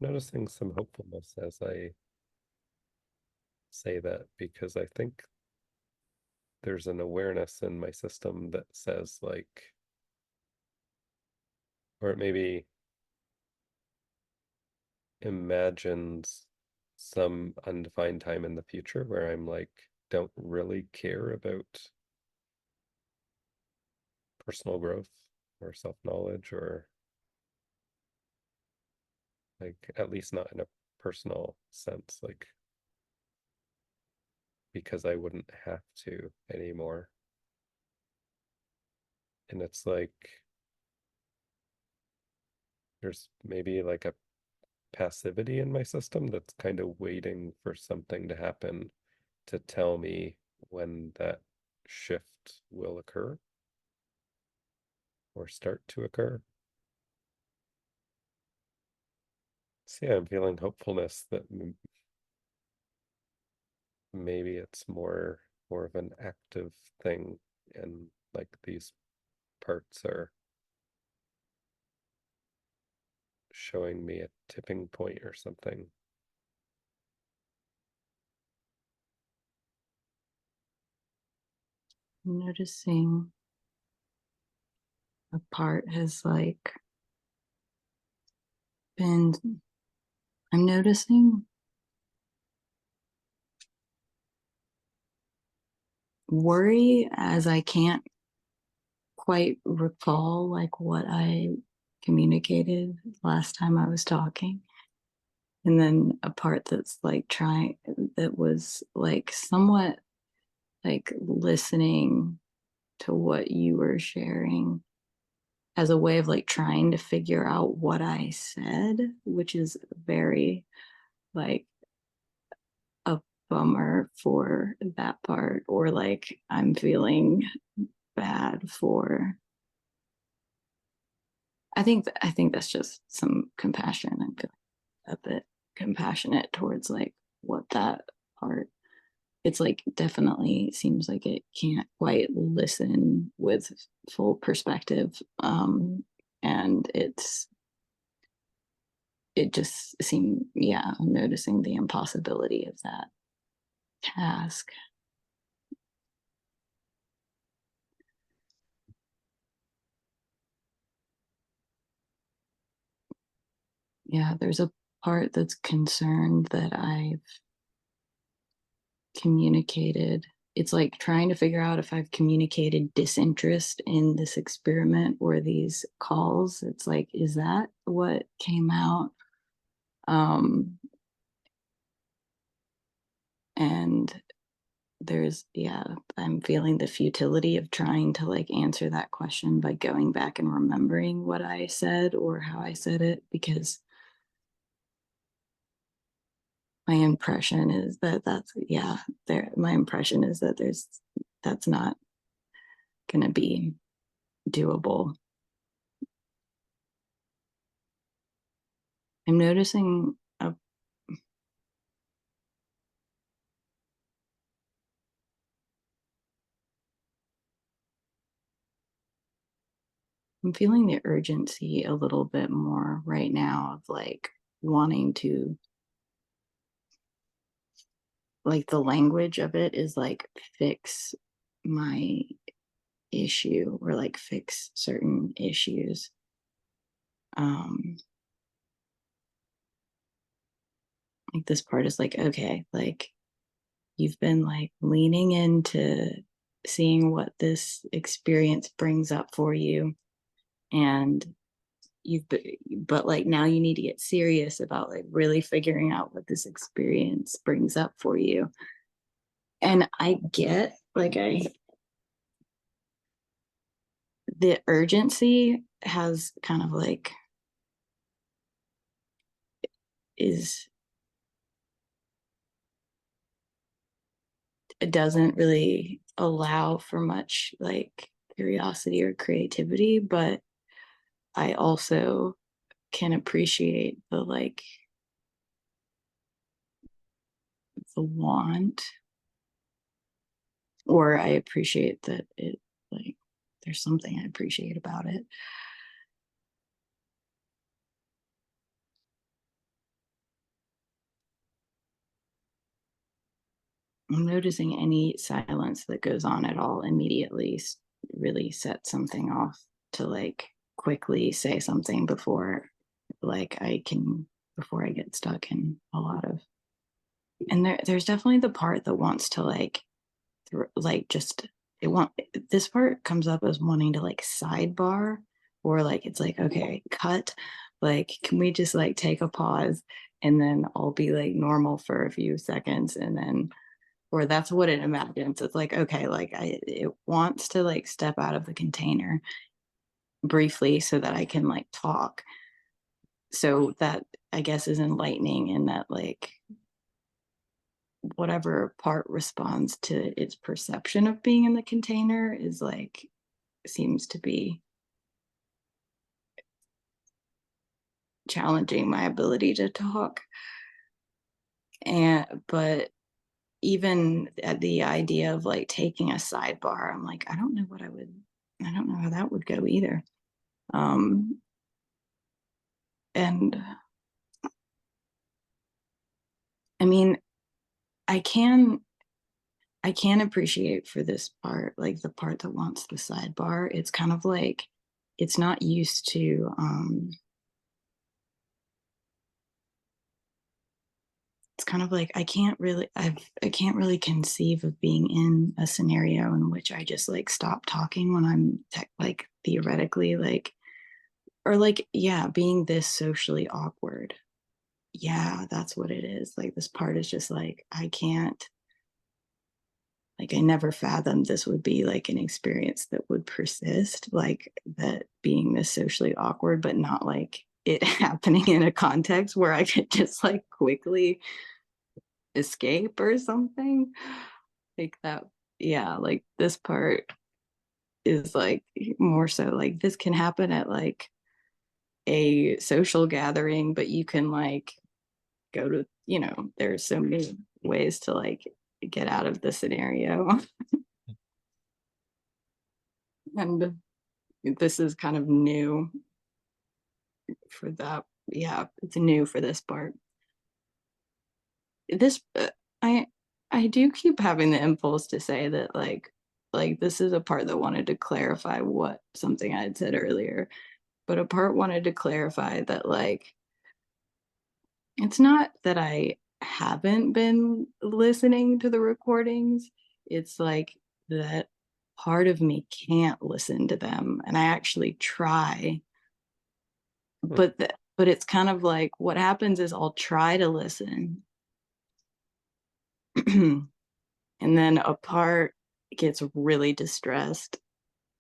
Noticing some hopefulness as I say that because I think there's an awareness in my system that says like, or it maybe imagines some undefined time in the future where I'm like, don't really care about personal growth or self-knowledge or like at least not in a personal sense. Like because I wouldn't have to anymore. And it's like there's maybe like a passivity in my system that's kind of waiting for something to happen to tell me when that shift will occur or start to occur. So yeah, I'm feeling hopefulness that maybe it's more of an active thing, and like these parts are showing me a tipping point or something. Noticing a part has like been, I'm noticing worry as I can't quite recall like what I communicated last time I was talking. And then a part that's like trying, that was like somewhat like listening to what you were sharing as a way of like trying to figure out what I said, which is very like a bummer for that part, or like I'm feeling bad for. I think that's just some compassion. I'm feeling a bit compassionate towards like what that part. It's like definitely seems like it can't quite listen with full perspective, and it just seemed, yeah, I'm noticing the impossibility of that task. Yeah, there's a part that's concerned that I've communicated. It's like trying to figure out if I've communicated disinterest in this experiment or these calls. It's like, is that what came out? Um, and there's, yeah, I'm feeling the futility of trying to like answer that question by going back and remembering what I said or how I said it, because my impression is that that's, yeah, there, my impression is that that's not going to be doable. I'm noticing I'm feeling the urgency a little bit more right now of like wanting to, like the language of it is like fix my issue or like fix certain issues. Um like this part is like, okay, like you've been like leaning into seeing what this experience brings up for you, and you've but like now you need to get serious about like really figuring out what this experience brings up for you. And I get like I the urgency has kind of like is, it doesn't really allow for much like curiosity or creativity, but I also can appreciate the like the want, or I appreciate that it like there's something I appreciate about it. I'm noticing any silence that goes on at all immediately really sets something off to like quickly say something before like I can, before I get stuck in a lot of, and there's definitely the part that wants to like like just it want this part comes up as wanting to like sidebar, or like it's like, okay, cut, like can we just like take a pause and then I'll be like normal for a few seconds and then or that's what it imagines. It's like, okay, like it wants to like step out of the container briefly so that I can like talk. So that I guess is enlightening in that like whatever part responds to its perception of being in the container is like seems to be challenging my ability to talk. And but even at the idea of like taking a sidebar, I'm like, I don't know how that would go either. Um and I mean, I can I can appreciate for this part, like the part that wants the sidebar, it's kind of like it's not used to it's kind of like I can't really conceive of being in a scenario in which I just like stop talking when I'm like theoretically like or like yeah, being this socially awkward. Yeah, that's what it is. Like this part is just like I can't like I never fathomed this would be like an experience that would persist, like that being this socially awkward, but not like it happening in a context where I could just like quickly escape or something. Like that, yeah, like this part is like more so like this can happen at like a social gathering, but you can like go to, there's so many ways to like get out of the scenario. And this is kind of new for that. Yeah, it's new for this part. This I I do keep having the impulse to say that like this is a part that wanted to clarify what something I had said earlier, but a part wanted to clarify that like it's not that I haven't been listening to the recordings. It's like that part of me can't listen to them and I actually try, Hmm. but it's kind of like what happens is I'll try to listen and then a part gets really distressed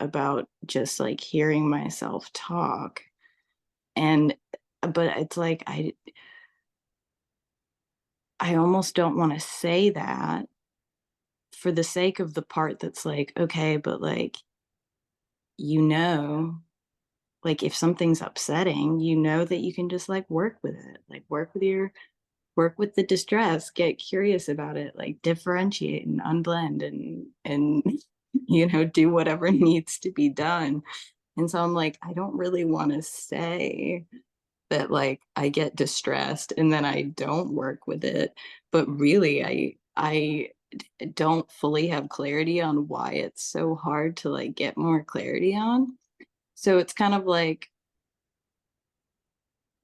about just like hearing myself talk and but it's like I almost don't want to say that for the sake of the part that's like okay but you know like if something's upsetting that you can just like work with it like work with the distress, get curious about it, like differentiate and unblend and do whatever needs to be done. And so I'm like, I don't really want to say that like I get distressed and then I don't work with it, but really I don't fully have clarity on why it's so hard to like get more clarity on. So it's kind of like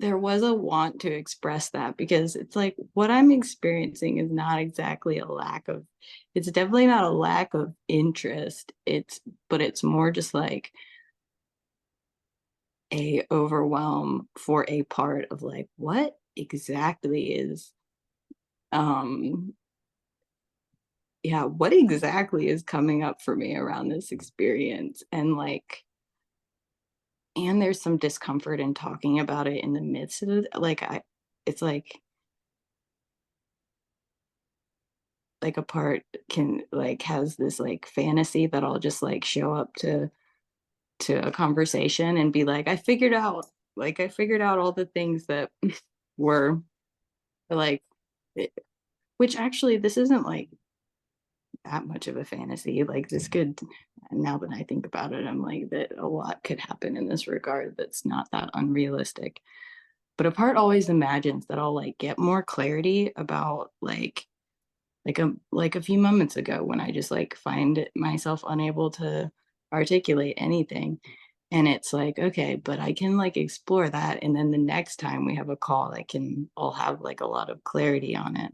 there was a want to express that because it's like what I'm experiencing is not exactly a lack of it's definitely not a lack of interest. But it's more just like a overwhelm for a part of like what exactly is um yeah, what exactly is coming up for me around this experience and there's some discomfort in talking about it in the midst of it. Like I it's like a part can like has this like fantasy that I'll just like show up to a conversation and be like, I figured out all the things that were like it- which actually this isn't like that much of a fantasy. Like this could now that I think about it, I'm like that a lot could happen in this regard that's not that unrealistic. But a part always imagines that I'll like get more clarity about like a few moments ago when I just like find myself unable to articulate anything. And it's like, okay, but I can like explore that. And then the next time we have a call, I'll have like a lot of clarity on it.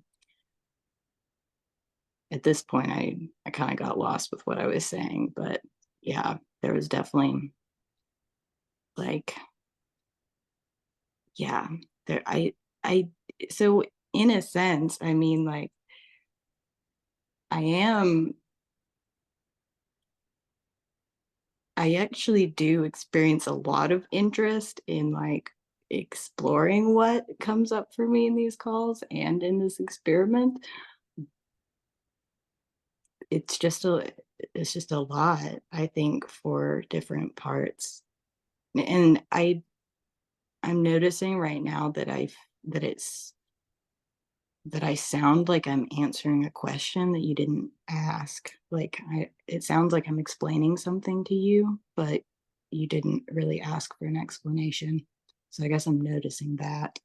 At this point, I kind of got lost with what I was saying, but yeah, there was definitely like, yeah, there, I, so in a sense, I mean, like, I am, I actually do experience a lot of interest in like exploring what comes up for me in these calls and in this experiment. It's just a it's just a lot, I think, for different parts. And I'm noticing right now that that I sound like I'm answering a question that you didn't ask. Like it sounds like I'm explaining something to you, but you didn't really ask for an explanation. So I guess I'm noticing that.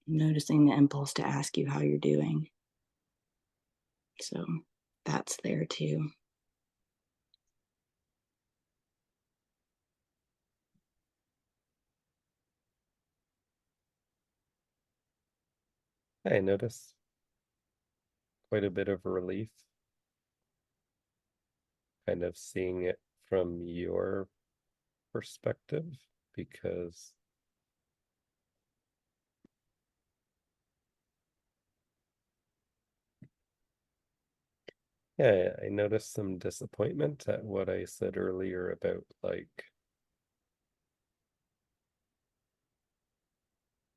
I'm noticing the impulse to ask you how you're doing. So that's there too. I notice quite a bit of relief, kind of seeing it from your perspective, because yeah, I noticed some disappointment at what I said earlier about like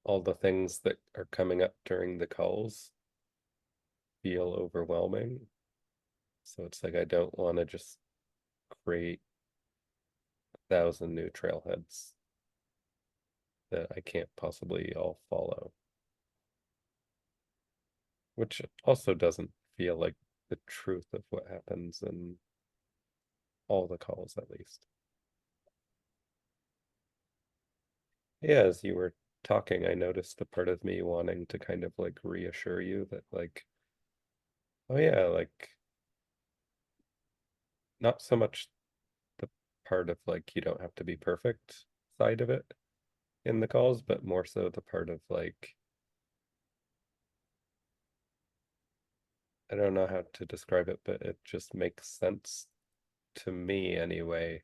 all the things that are coming up during the calls feel overwhelming. So it's like I don't want to just create 1,000 new trailheads that I can't possibly all follow, which also doesn't feel like the truth of what happens in all the calls, at least. Yeah, as you were talking, I noticed a part of me wanting to kind of like reassure you that, like, oh, yeah, like, not so much the part of like you don't have to be perfect side of it in the calls, but more so the part of like, I don't know how to describe it, but it just makes sense to me anyway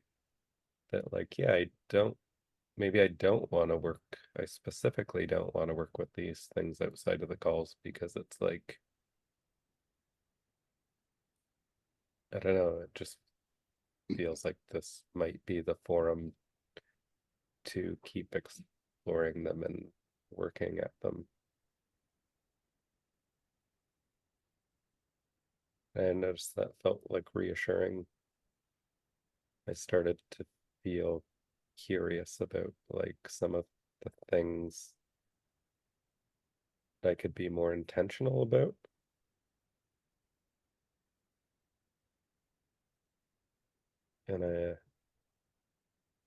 that, like, yeah, maybe I don't want to work. I specifically don't want to work with these things outside of the calls because it's like, I don't know, it just feels like this might be the forum to keep exploring them and working at them. And I noticed that felt like reassuring. I started to feel curious about like some of the things I could be more intentional about. And I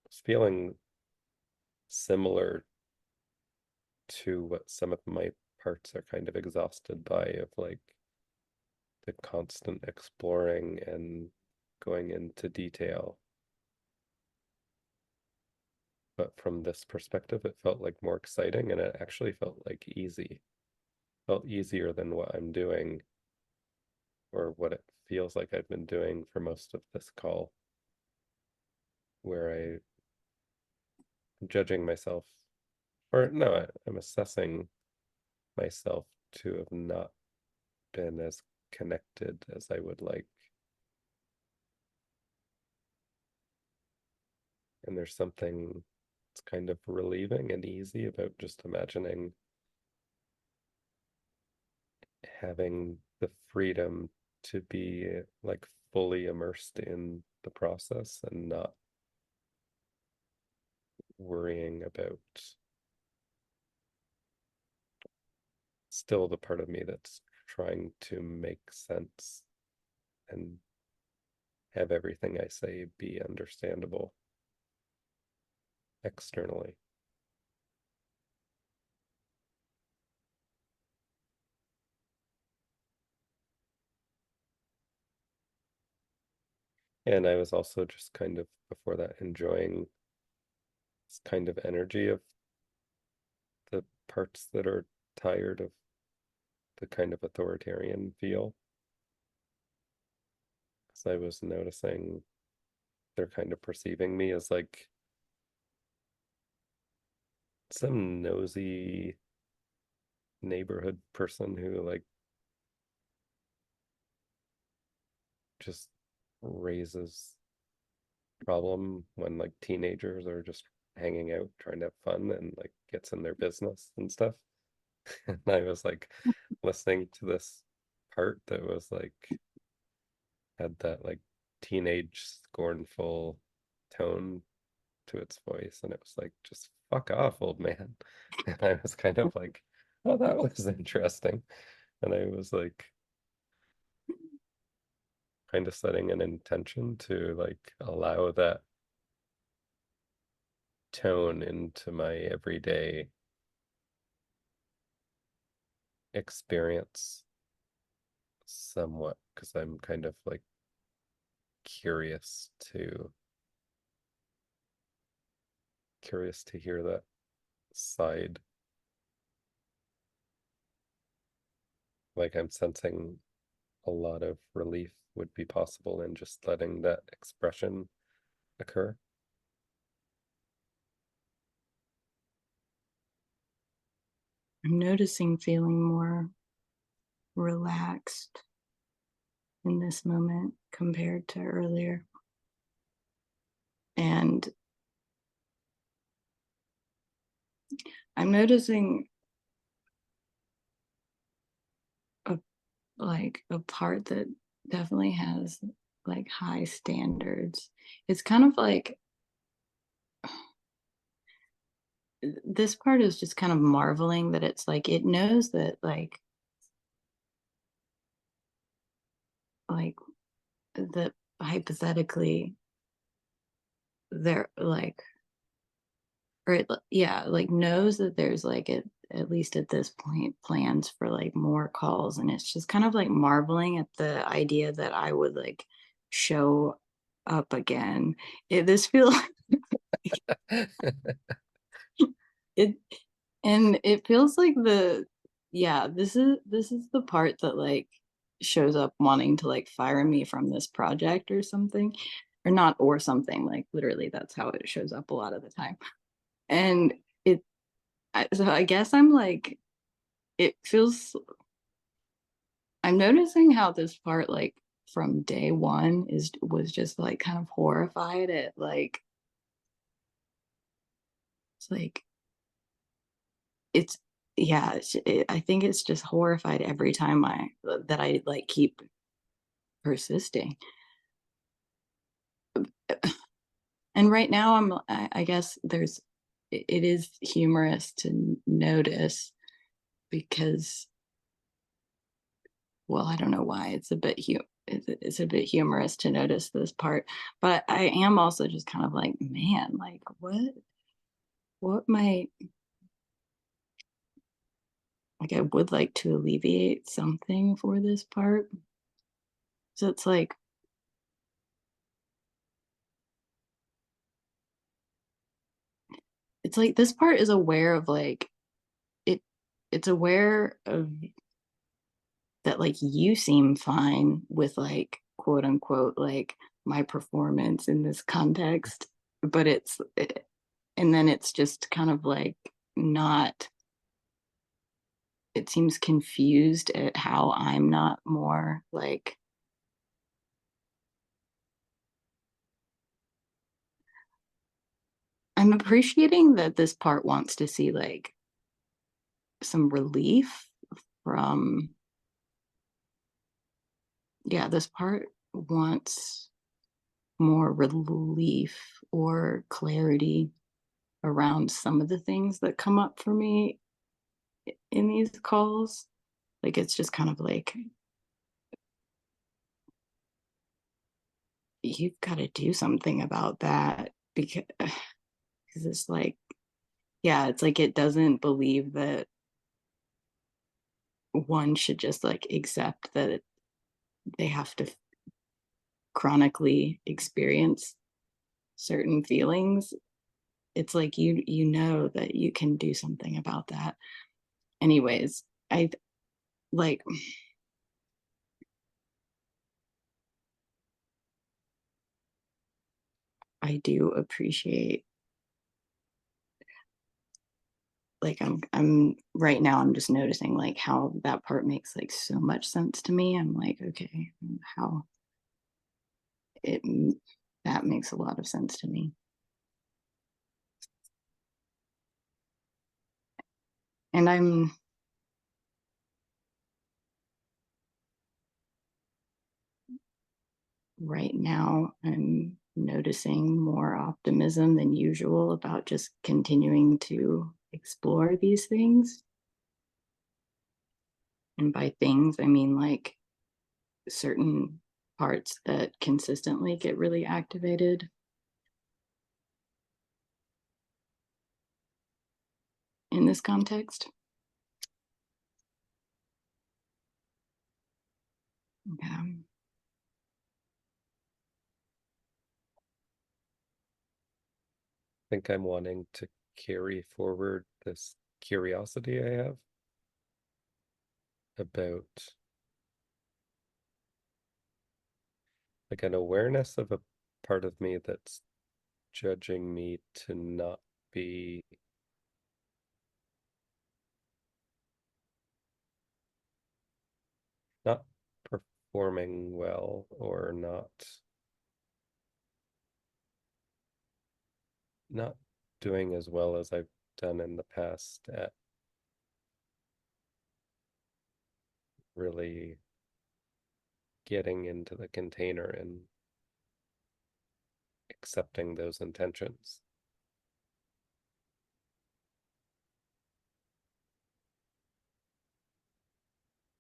was feeling similar to what some of my parts are kind of exhausted by, of like the constant exploring and going into detail. But from this perspective, it felt like more exciting, and it actually felt like easy. Felt easier than what I'm doing, or what it feels like I've been doing for most of this call, where I'm judging myself, or no, I'm assessing myself to have not been as connected as I would like. And there's something that's kind of relieving and easy about just imagining having the freedom to be like fully immersed in the process and not worrying about still the part of me that's trying to make sense and have everything I say be understandable externally. And I was also just kind of before that enjoying this kind of energy of the parts that are tired of the kind of authoritarian feel. Because I was noticing they're kind of perceiving me as like some nosy, neighborhood person who like just raises problem when like teenagers are just hanging out trying to have fun and like gets in their business and stuff. And I was like listening to this part that was like had that like teenage scornful tone to its voice, and it was like, just fuck off, old man. And I was kind of like, oh, that was interesting. And I was like kind of setting an intention to like allow that tone into my everyday experience somewhat, because I'm kind of like curious to hear that side. Like I'm sensing a lot of relief would be possible in just letting that expression occur. I'm noticing feeling more relaxed in this moment compared to earlier. And I'm noticing a a part that definitely has like high standards. It's kind of like this part is just kind of marveling that it's like it knows that like that hypothetically they're like or yeah, like knows that there's like at least at this point plans for like more calls, and it's just kind of like marveling at the idea that I would like show up again. This feels it and it feels like the yeah, this is the part that like shows up wanting to like fire me from this project or something, or not or something, like literally that's how it shows up a lot of the time. And it so I guess I'm like it feels I'm noticing how this part like from day one is was just like kind of horrified at like it's like it's yeah I think it's just horrified every time I that I like keep persisting. And right now I guess there's it is humorous to notice because well, I don't know why it's a bit it's a bit humorous to notice this part, but I am also just kind of like, man, like what might like I would like to alleviate something for this part. So it's like this part is aware of like it it's aware of that like you seem fine with like quote unquote like my performance in this context, but and then it's just kind of like not it seems confused at how I'm not more like I'm appreciating that this part wants to see like some relief from yeah, this part wants more relief or clarity around some of the things that come up for me in these calls. Like it's just kind of like you've got to do something about that because it's like yeah, it's like it doesn't believe that one should just like accept that they have to chronically experience certain feelings. It's like you know that you can do something about that. Anyways, I like I do appreciate like I'm right now I'm just noticing like how that part makes like so much sense to me. I'm like, okay, how it that makes a lot of sense to me. And I'm noticing more optimism than usual about just continuing to explore these things. And by things, I mean like certain parts that consistently get really activated in this context. Yeah. think I'm wanting to carry forward this curiosity I have about like an awareness of a part of me that's judging me to not be not performing well or not doing as well as I've done in the past at really getting into the container and accepting those intentions.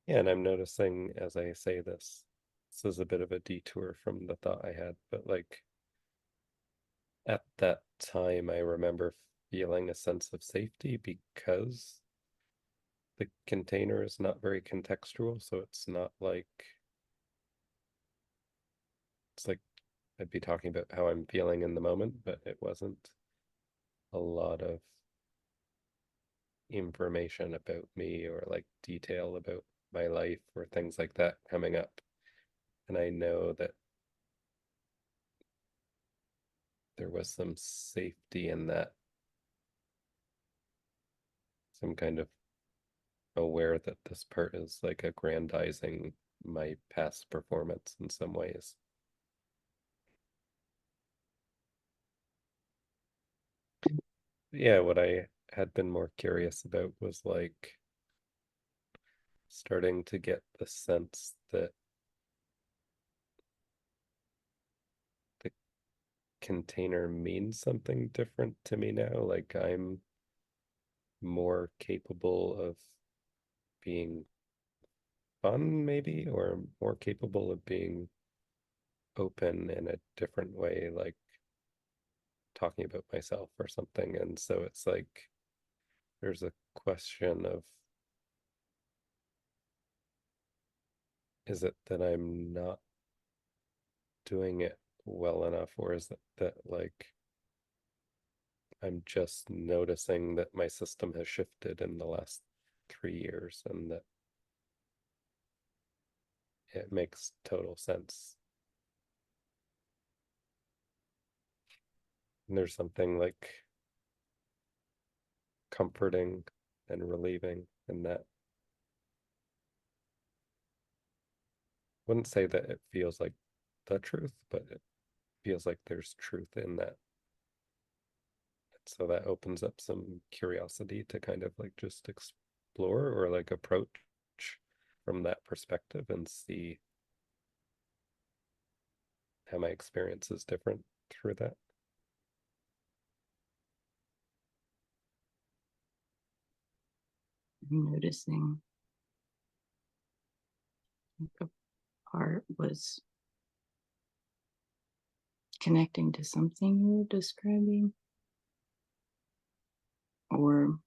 Yeah, and I'm noticing as I say this is a bit of a detour from the thought I had, but like at that time, I remember feeling a sense of safety because the container is not very contextual. So it's like I'd be talking about how I'm feeling in the moment, but it wasn't a lot of information about me or like detail about my life or things like that coming up. And I know that there was some safety in that, some kind of aware that this part is like aggrandizing my past performance in some ways. Yeah, what I had been more curious about was like starting to get the sense that the container means something different to me now. Like I'm more capable of being fun, maybe, or more capable of being open in a different way, like talking about myself or something. And so it's like there's a question of is it that I'm not doing it well enough, or is it that like I'm just noticing that my system has shifted in the last 3 years and that it makes total sense. And there's something like comforting and relieving in that. Wouldn't say that it feels like the truth, but it feels like there's truth in that. So that opens up some curiosity to kind of like just explore or like approach from that perspective and see how my experience is different through that. I'm noticing a part was connecting to something you were describing, or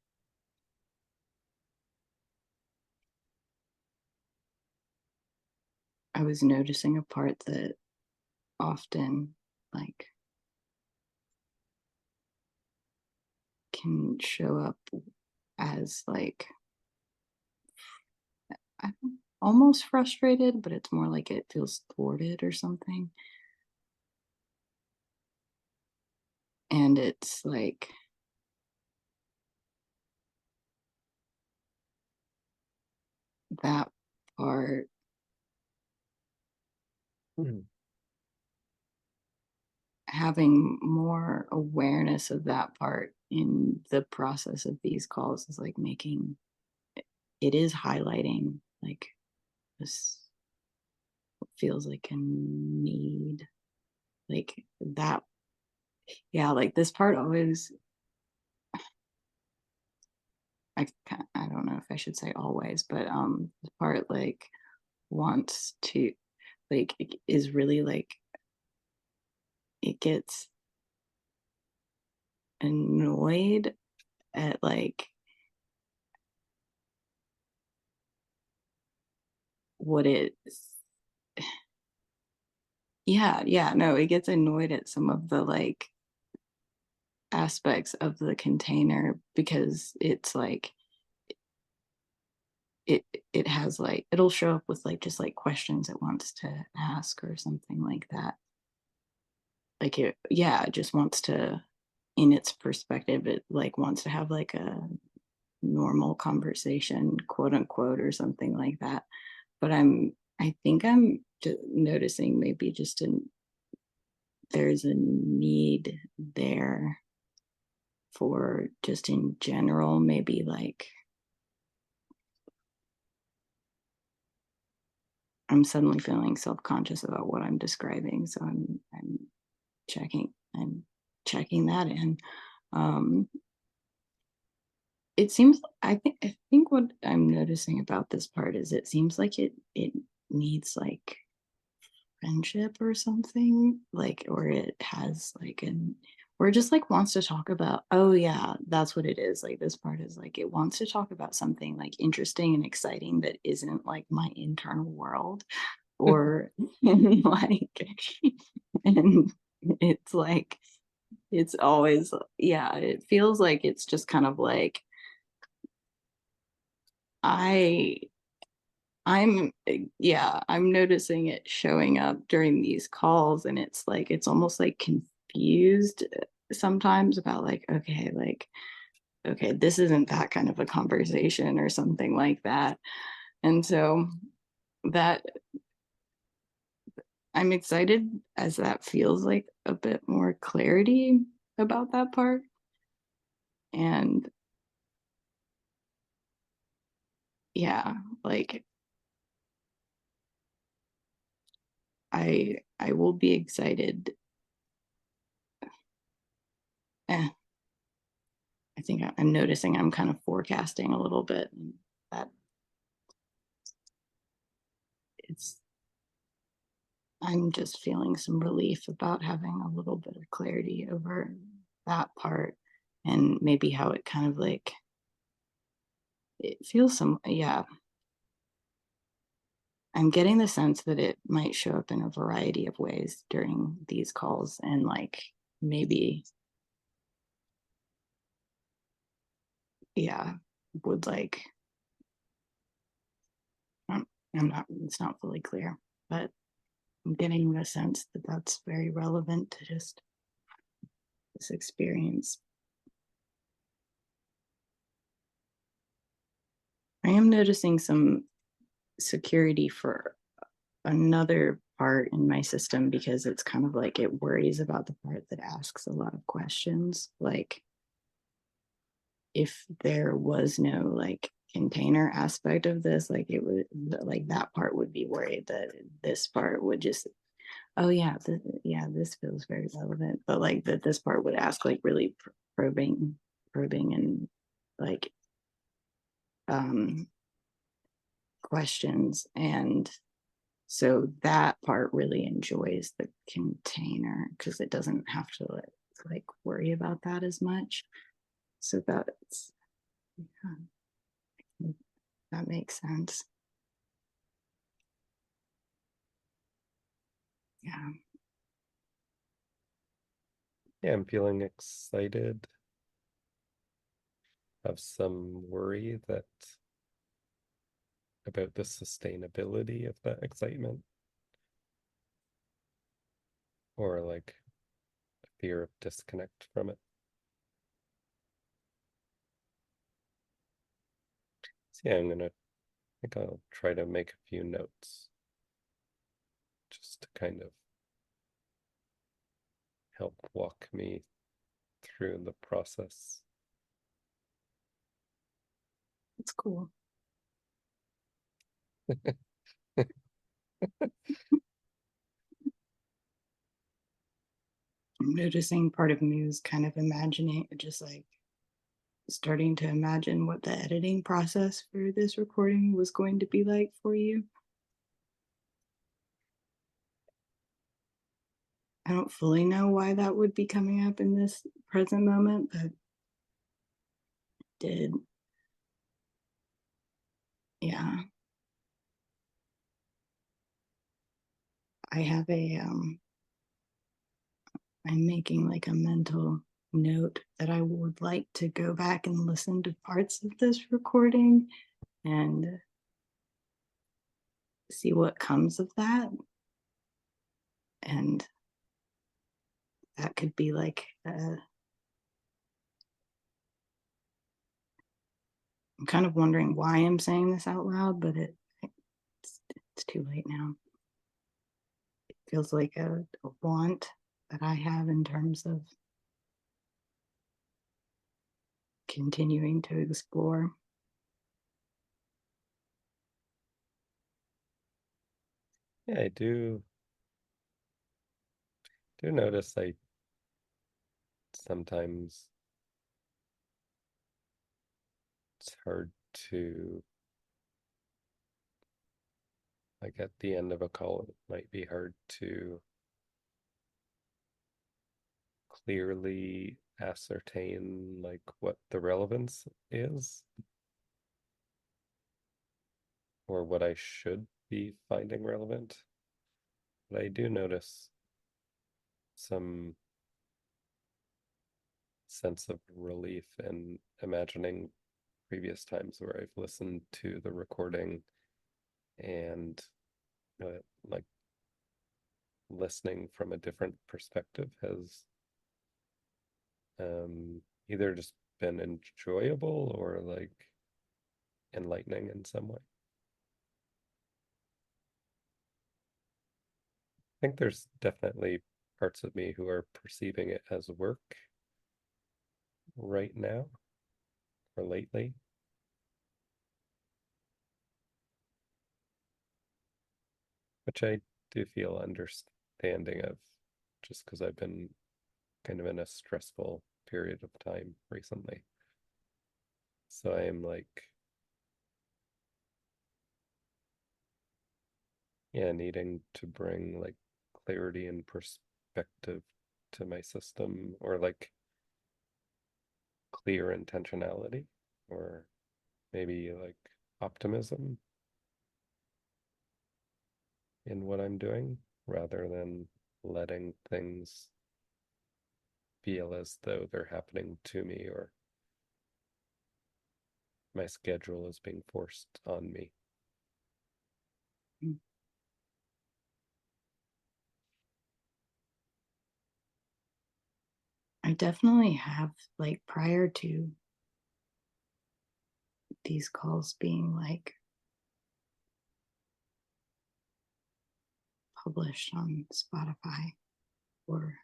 I was noticing a part that often like can show up as like I'm almost frustrated, but it's more like it feels thwarted or something. And it's like that part, Hmm. having more awareness of that part in the process of these calls is like making it is highlighting like this feels like a need, like that. Yeah, like this part always, I don't know if I should say always, but the part like wants to, like it is really like it gets annoyed at like what it, yeah, no, it gets annoyed at some of the like aspects of the container because it's like it it has like it'll show up with like just like questions it wants to ask or something like that. Like it, yeah, it just wants to, in its perspective, it like wants to have like a normal conversation, quote unquote, or something like that. But I think I'm just noticing maybe just an there's a need there for just in general, maybe like I'm suddenly feeling self-conscious about what I'm describing. So checking, I'm checking that in. Um, it seems I think what I'm noticing about this part is it seems like it needs like friendship or something, like, or it has like an, or it just like wants to talk about, oh yeah, that's what it is. Like this part is like it wants to talk about something like interesting and exciting that isn't like my internal world or and like and it's like it's always, yeah, it feels like it's just kind of like I yeah, I'm noticing it showing up during these calls and it's like it's almost like confused sometimes about like okay, this isn't that kind of a conversation or something like that. And so that I'm excited as that feels like a bit more clarity about that part. And yeah, like I will be excited. Eh, I think I'm noticing I'm kind of forecasting a little bit and that it's I'm just feeling some relief about having a little bit of clarity over that part and maybe how it kind of like it feels some, yeah, I'm getting the sense that it might show up in a variety of ways during these calls and like maybe, yeah, would like I'm, I'm not, it's not fully clear, but I'm getting the sense that that's very relevant to just this experience. I am noticing some security for another part in my system because it's kind of like it worries about the part that asks a lot of questions. Like if there was no like container aspect of this, like it would, like that part would be worried that this part would just, oh yeah, yeah, this feels very relevant, but like that this part would ask like really probing and like um questions. And so that part really enjoys the container because it doesn't have to like worry about that as much. So that's, yeah, that makes sense. Yeah. Yeah, I'm feeling excited, have some worry that about the sustainability of that excitement, or like a fear of disconnect from it. So yeah, I'm gonna think I'll try to make a few notes just to kind of help walk me through the process. It's cool. I'm noticing part of me was kind of imagining, just like starting to imagine what the editing process for this recording was going to be like for you. I don't fully know why that would be coming up in this present moment, but it did. Yeah. I have I'm making like a mental note that I would like to go back and listen to parts of this recording and see what comes of that. And that could be like I'm kind of wondering why I'm saying this out loud, but it's too late now. It feels like a want that I have in terms of continuing to explore. Yeah, I do notice I sometimes it's hard to, like at the end of a call, it might be hard to clearly ascertain like what the relevance is or what I should be finding relevant. But I do notice some sense of relief in imagining previous times where I've listened to the recording and like listening from a different perspective has either just been enjoyable or like enlightening in some way. I think there's definitely parts of me who are perceiving it as work right now or lately. Which I do feel understanding of just because I've been kind of in a stressful period of time recently. So I am like, yeah, needing to bring like clarity and perspective to my system or like clear intentionality or maybe like optimism in what I'm doing rather than letting things feel as though they're happening to me or my schedule is being forced on me. I definitely have, like, prior to these calls being like published on Spotify, or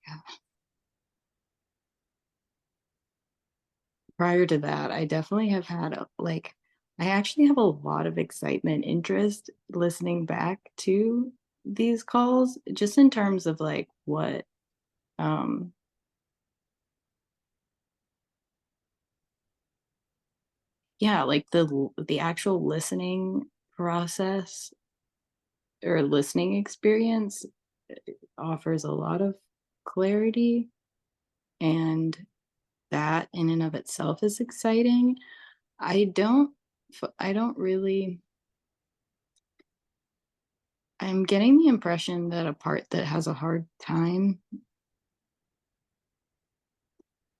yeah, prior to that, I definitely have had like, I actually have a lot of excitement, interest listening back to these calls, just in terms of like what, um, yeah, like the actual listening process or listening experience offers a lot of clarity, and that in and of itself is exciting. I don't I don't really I'm getting the impression that a part that has a hard time,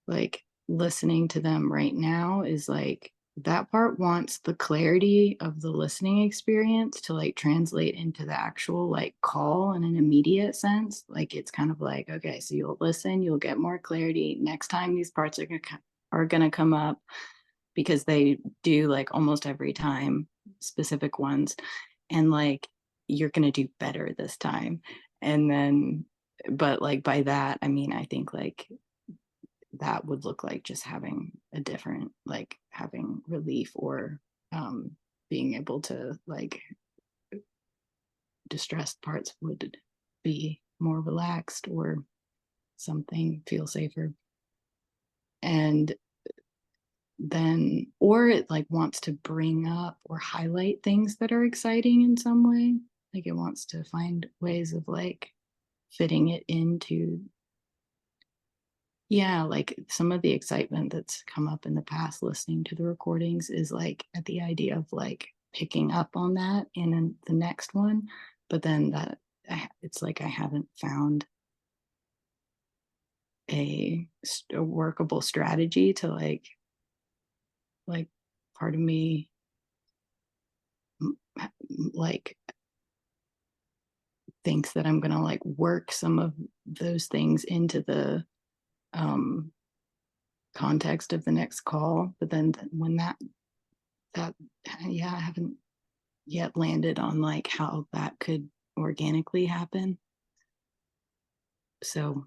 like, listening to them right now is, like, that part wants the clarity of the listening experience to, like, translate into the actual, like, call in an immediate sense. Like, it's kind of like, "Okay, so you'll listen, you'll get more clarity. Next time these parts are gonna come up," because they do, like, almost every time. specific ones, and like you're gonna do better this time. And then, but like by that, I mean, I think like that would look like just having a different, like having relief or um, being able to like distressed parts would be more relaxed or something feel safer. And then, or it like wants to bring up or highlight things that are exciting in some way. Like it wants to find ways of like fitting it into, yeah, like some of the excitement that's come up in the past listening to the recordings is like at the idea of like picking up on that in the next one. But then that it's like I haven't found a workable strategy to like part of me like thinks that I'm gonna like work some of those things into the um context of the next call. But then when that yeah, I haven't yet landed on like how that could organically happen. So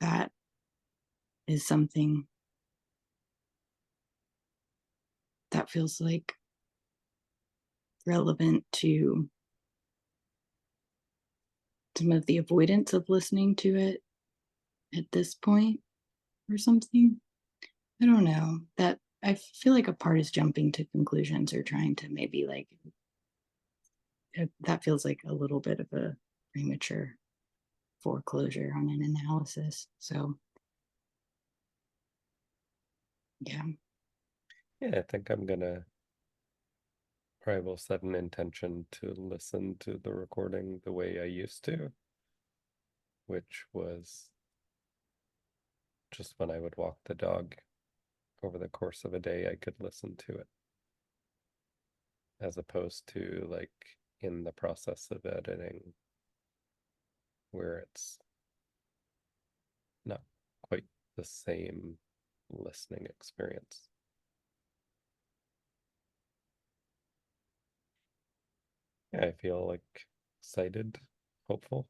that is something that feels like relevant to some of the avoidance of listening to it at this point or something. I don't know. That I feel like a part is jumping to conclusions or trying to maybe like that feels like a little bit of a premature foreclosure on an analysis. So yeah, Yeah, I think I'm gonna probably will set an intention to listen to the recording the way I used to, which was just when I would walk the dog over the course of a day, I could listen to it, as opposed to like in the process of editing, where it's not quite the same listening experience. Yeah, I feel like excited, hopeful.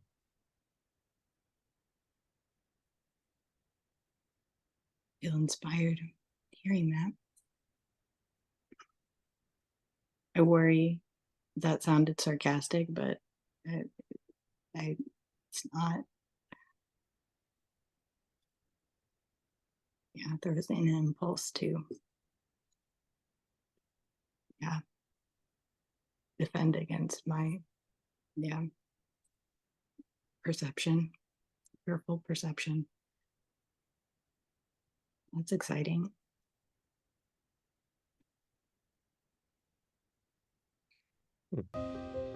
feel inspired hearing that. I worry that sounded sarcastic, but I, I it's not. Yeah, there was an impulse to yeah defend against my yeah perception, fearful perception. That's exciting. Hmm.